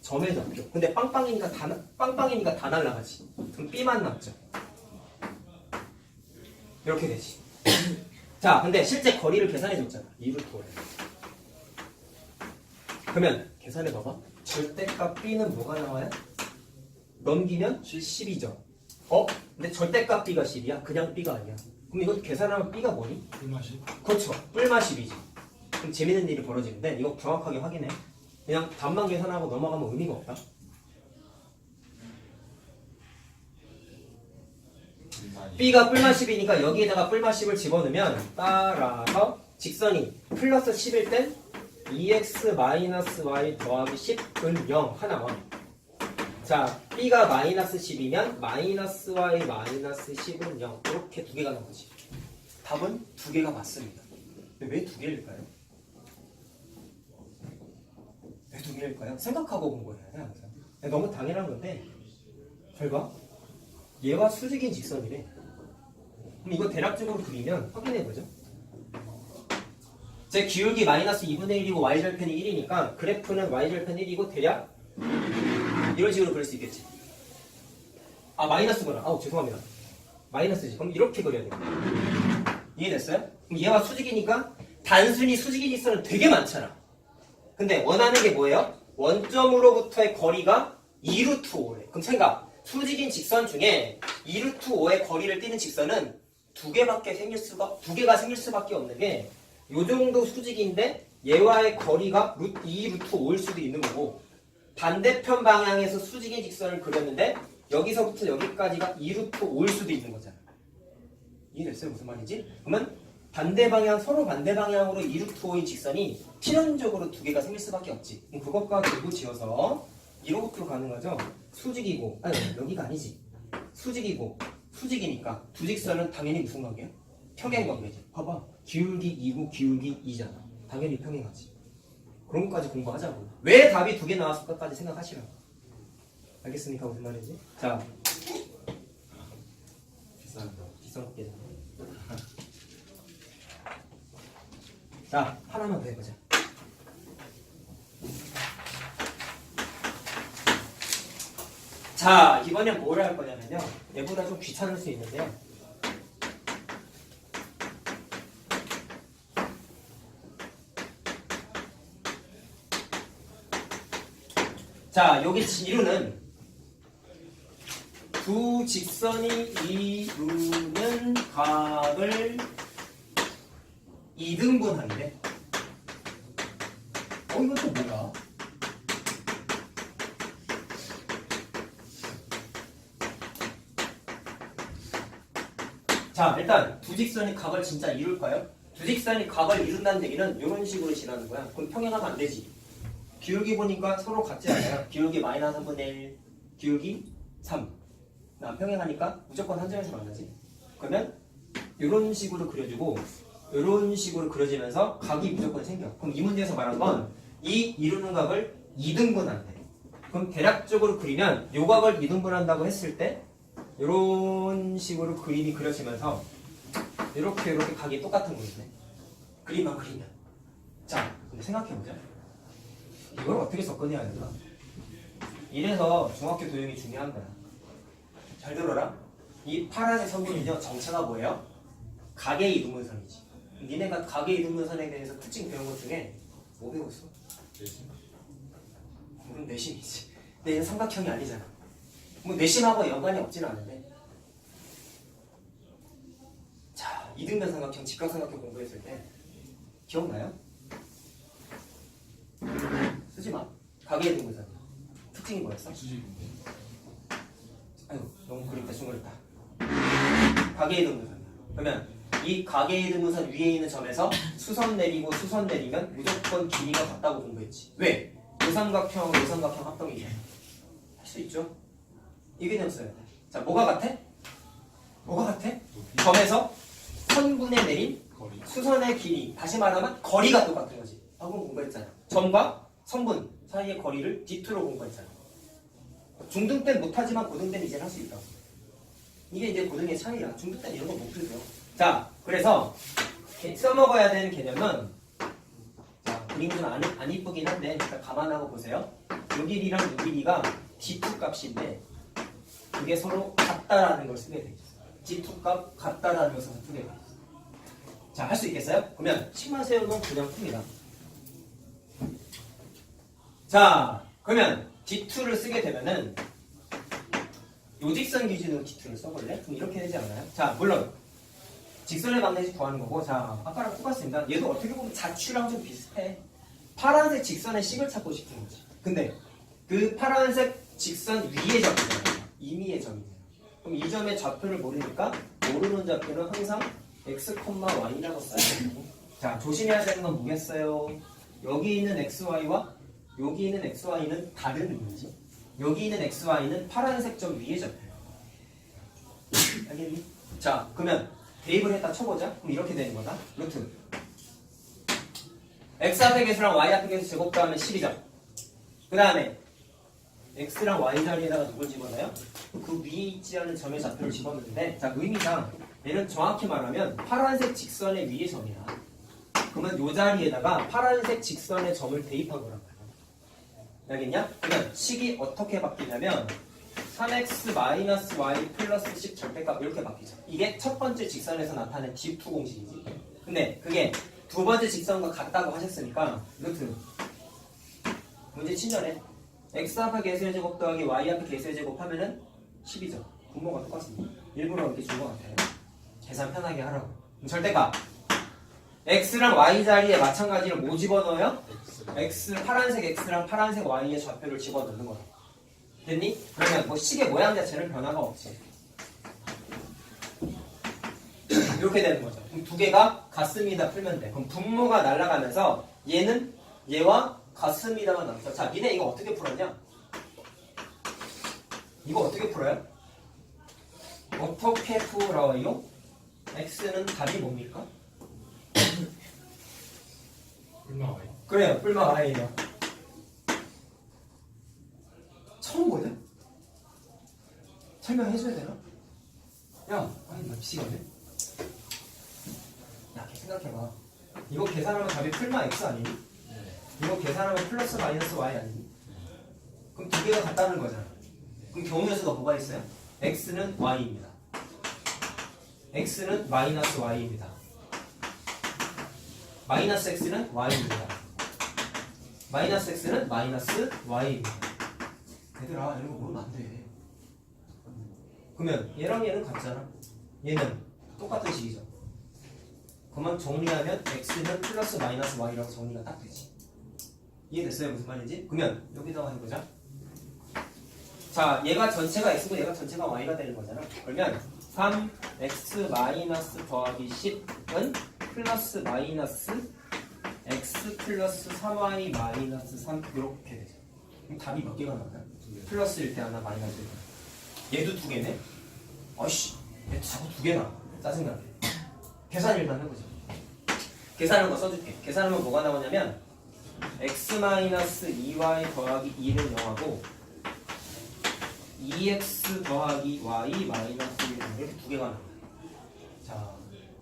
점의 좌표. 근데 빵빵이니까 다 날라가지. 그럼 b만 남죠. 이렇게 되지. 자, 근데 실제 거리를 계산해줬잖아. 2루트 5를. 그러면 계산해봐봐. 절대값 b는 뭐가 나와요? 넘기면 12죠. 근데 절대값 b가 10이야? 그냥 b가 아니야. 그럼 이거 계산하면 b가 뭐니? 꿀맛이? 그렇죠. 뿔마 10이지. 그럼 재밌는 일이 벌어지는데 이거 정확하게 확인해. 그냥 답만 계산하고 넘어가면 의미가 없다. b가 뿔마 10이니까 여기에다가 뿔마 10을 집어넣으면 따라서 직선이 플러스 10일 땐 2x-y 더하기 10은 0 하나만. 자, b가 마이너스 10이면 마이너스 y 마이너스 10은 0 이렇게 두 개가 나오지. 답은 두 개가 맞습니다. 왜 두 개일까요? 왜 두 개일까요? 생각하고 공부해야 돼 항상. 너무 당연한 건데 잘 봐. 얘와 수직인 직선이래. 그럼 이거 대략적으로 그리면 확인해보죠. 제 기울기 마이너스 2분의 1이고 y절편이 1이니까 그래프는 y절편 1이고 대략 이런 식으로 그릴 수 있겠지. 마이너스구나. 죄송합니다. 마이너스지. 그럼 이렇게 그려야 돼. 이해됐어요? 그럼 얘와 수직이니까 단순히 수직인 직선은 되게 많잖아. 근데 원하는 게 뭐예요? 원점으로부터의 거리가 2루트 5래. 그럼 생각. 수직인 직선 중에 2루트 5의 거리를 띠는 직선은 두 개가 생길 수밖에 없는 게 요 정도 수직인데 얘와의 거리가 2루트 5일 수도 있는 거고 반대편 방향에서 수직인 직선을 그렸는데 여기서부터 여기까지가 2루트 5일 수도 있는 거잖아. 이해됐어요? 무슨 말인지? 그러면 서로 반대 방향으로 2루트 5인 직선이 필연적으로 두 개가 생길 수밖에 없지. 그럼 그것과 결부 지어서 이렇게 가는 거죠. 수직이고, 여기가 아니지. 수직이니까 두 직선은 당연히 무슨 관계야? 평행관계지. 봐봐. 기울기 2고 기울기 2잖아. 당연히 평행하지. 그런 것까지 공부하자고. 왜 답이 두 개 나왔을까까지 생각하시라고. 알겠습니까? 무슨 말인지? 자, 비싼 게. 자, 하나만 더 해보자. 자, 이번엔 뭘 할 거냐면요. 얘보다 좀 귀찮을 수 있는데요. 자, 여기 이루는 두 직선이 이루는 각을 2등분하는데 이건 또 뭐야? 자, 일단 두 직선이 각을 진짜 이룰까요? 두 직선이 각을 이룬다는 얘기는 이런 식으로 지나는 거야. 그럼 평행하면 안 되지. 기울기 보니까 서로 같지 않아요. 기울기 마이너스 3분의 1, 기울기 3. 나 평행하니까 무조건 한 점에서 만나지. 그러면 이런 식으로 그려주고 이런 식으로 그려지면서 각이 무조건 생겨. 그럼 이 문제에서 말한 건 이 이루는 각을 2등분한대. 그럼 대략적으로 그리면 요 각을 2등분한다고 했을 때 이런 식으로 그림이 그려지면서 이렇게 각이 똑같은 거겠네. 그림만 그리면. 자, 근데 생각해보자. 이걸 어떻게 접근해야 될까? 이래서 중학교 도형이 중요한 거야. 잘 들어라. 이 파란색 선분이죠. 정체가 뭐예요? 각의 이등분선이지. 니네가 각의 이등분선에 대해서 특징 배운 것 중에 뭐 배웠어? 내심. 물론 내심이지. 근데 얘는 삼각형이 아니잖아. 뭐 내심하고 연관이 없지는 않은데. 자, 이등변 삼각형, 직각삼각형 공부했을 때 기억나요? 쓰지 마. 각의 이등분선. 특징이 뭐였어? 수직인데. 아유, 너무 그림 대충 그렸다. 각의 이등분선. 그러면 이 각의 이등분선 위에 있는 점에서 수선 내리고 수선 내리면 무조건 길이가 같다고 공부했지. 왜? 요삼각형, 요삼각형 합동이잖아. 할 수 있죠? 이 개념 써야 돼. 자, 뭐가 같아? 뭐가 같아? 높이. 점에서 선분의 내림, 거리. 수선의 길이. 다시 말하면 거리가 똑같은 거지. 방금 공부했잖아. 점과 선분 사이의 거리를 D2로 공부했잖아. 중등 땐 못하지만 고등 때는 이제 할 수 있다고. 이게 이제 고등의 차이야. 중등 때는 이런 거 못 풀죠. 자, 그래서 써먹어야 되는 개념은 자, 그림 좀 안 이쁘긴 한데 일단 감안하고 보세요. 요 길이랑 요 길이가 D2 값인데 그게 서로 같다라는 걸 쓰게 돼 있어. D2 값 같다라는 것을 쓰게 돼 있어. 자, 할 수 있겠어요? 그러면 식만 세우면 그냥 풉니다. 자, 그러면 D2를 쓰게 되면은 요직선 기준으로 D2를 써볼래? 그럼 이렇게 되지 않아요? 자, 물론 직선의 방정식 구하는 거고, 자, 아까랑 똑같습니다. 얘도 어떻게 보면 자취랑 좀 비슷해. 파란색 직선의 식을 찾고 싶은 거지. 근데 그 파란색 직선 위의 점이잖아요. 임의의 점이잖아요. 그럼 이 점의 좌표를 모르니까 모르는 좌표는 항상 x, y라고 써야 되고. 자, 조심해야 되는 건 뭐겠어요? 여기 있는 xy와 여기 있는 xy는 다른 의미지. 여기 있는 xy는 파란색 점 위의 좌표예요. 알겠니? 자, 그러면 대입을 했다 쳐보자. 그럼 이렇게 되는 거다. 루트 x 앞에 개수랑 y 앞에 개수 제곱 더하면 12점. 그 다음에 x랑 y 자리에다가 누굴 집어넣어요? 그 위에 있지 않은 점의 좌표를 집어넣는데, 자, 의미상 얘는 정확히 말하면 파란색 직선의 위의 점이야. 그러면 이 자리에다가 파란색 직선의 점을 대입한 거란 말이야. 알겠냐? 그러면 식이 어떻게 바뀌냐면 3x-y 플러스 10 절대값 이렇게 바뀌죠. 이게 첫 번째 직선에서 나타낸 D2 공식이지. 근데 그게 두 번째 직선과 같다고 하셨으니까 루트 문제 친절해. x 앞에 개수의 제곱 더하기 y 앞에 개수의 제곱 하면은 10이죠. 분모가 똑같습니다. 일부러 이렇게 준 것 같아요. 계산 편하게 하라고. 그럼 절대값 x랑 y 자리에 마찬가지로 뭐 집어넣어요? x 파란색 x랑 파란색 y의 좌표를 집어넣는 거야. 됐니? 그러면 뭐 식의 모양 자체는 변화가 없지. 이렇게 되는 거죠. 그럼 두 개가 같습니다 풀면 돼. 그럼 분모가 날아가면서 얘는 얘와 같습니다만 남죠. 자, 니네 이거 어떻게 풀었냐? 이거 어떻게 풀어요? 어떻게 풀어요? x는 답이 뭡니까? 얼마 와요? 그래요, 뿔마 y예요. 처음 보냐? 설명해줘야 되나? 야, 아니 나 미치겠네. 야, 생각해봐. 이거 계산하면 답이 풀마 x 아니니? 네. 이거 계산하면 플러스 마이너스 y 아니니? 그럼 두 개가 같다는 거잖아. 그럼 경우의 수가 뭐가 있어요? x는 y입니다. x는 마이너스 y입니다. 마이너스 x는 y입니다. 마이너스 x는 마이너스 y입니다. 얘들아 이런 거 모르면 안 돼. 그러면 얘랑 얘는 같잖아. 얘는 똑같은 식이죠. 그러면 정리하면 x는 플러스 마이너스 y라고 정리가 딱 되지. 이해됐어요? 무슨 말인지? 그러면 여기다가 해보자. 자, 얘가 전체가 x고 얘가 전체가 y가 되는 거잖아. 그러면 3x 마이너스 더하기 10은 플러스 마이너스 x 플러스 3y 마이너스 3 이렇게 되죠. 그럼 답이 몇 개가 나와요? 플러스일 때 하나, 마이너스일 때. 얘도 두 개네? 아이씨, 얘도 자꾸 두 개나. 짜증나네. 계산 일단 해보자. 계산하는 거 써줄게. 계산하면 뭐가 나오냐면 x 마이너스 2y 더하기 2는 0하고 2x 더하기 y 마이너스 1은 이렇게 두 개가 나와요. 자,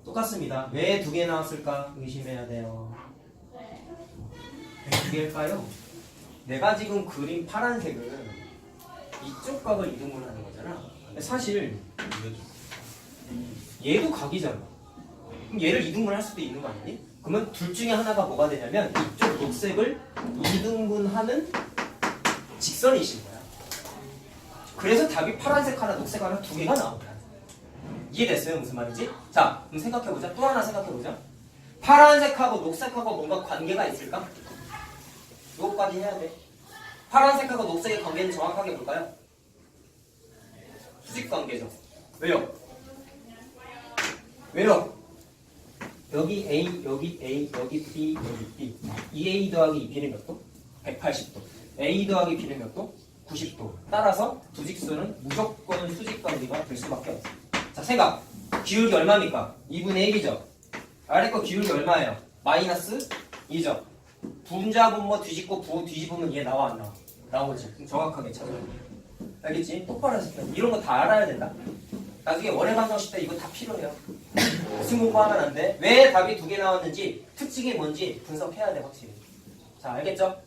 똑같습니다. 왜 두 개 나왔을까? 의심해야 돼요. 왜 두 개일까요? 내가 지금 그린 파란색은 이쪽 각을 이동을 하는 거잖아. 근데 사실 얘도 각이잖아. 그럼 얘를 이등분할 수도 있는 거 아니니? 그러면 둘 중에 하나가 뭐가 되냐면 이쪽 녹색을 이등분하는 직선이신 거야. 그래서 답이 파란색 하나, 녹색 하나 두 개가 나온 거야. 이해됐어요? 무슨 말인지? 자, 그럼 생각해보자. 또 하나 생각해보자. 파란색하고 녹색하고 뭔가 관계가 있을까? 이것까지 해야 돼. 파란색하고 녹색의 관계는 정확하게 볼까요? 수직 관계죠. 왜요? 왜요? 여기 A, 여기 A, 여기 B, 여기 B. 2A 더하기 2B는 몇 도? 180도. A 더하기 B는 몇 도? 90도. 따라서 두 직선은 무조건 수직 관계가 될 수밖에 없어요. 자, 생각. 기울기 얼마입니까? 2분의 1이죠. 아래 거 기울기 얼마예요? 마이너스 2죠. 분자분모 뒤집고 부호 뒤집으면 얘 나와 안 나와? 나오지. 그럼 정확하게 찾아야 돼. 알겠지? 똑바로 해서 이런 거 다 알아야 된다. 나중에 원해방정식 때 이거 다 필요해요. 무슨 공부하면 안 돼? 왜 답이 두 개 나왔는지 특징이 뭔지 분석해야 돼 확실히. 자, 알겠죠?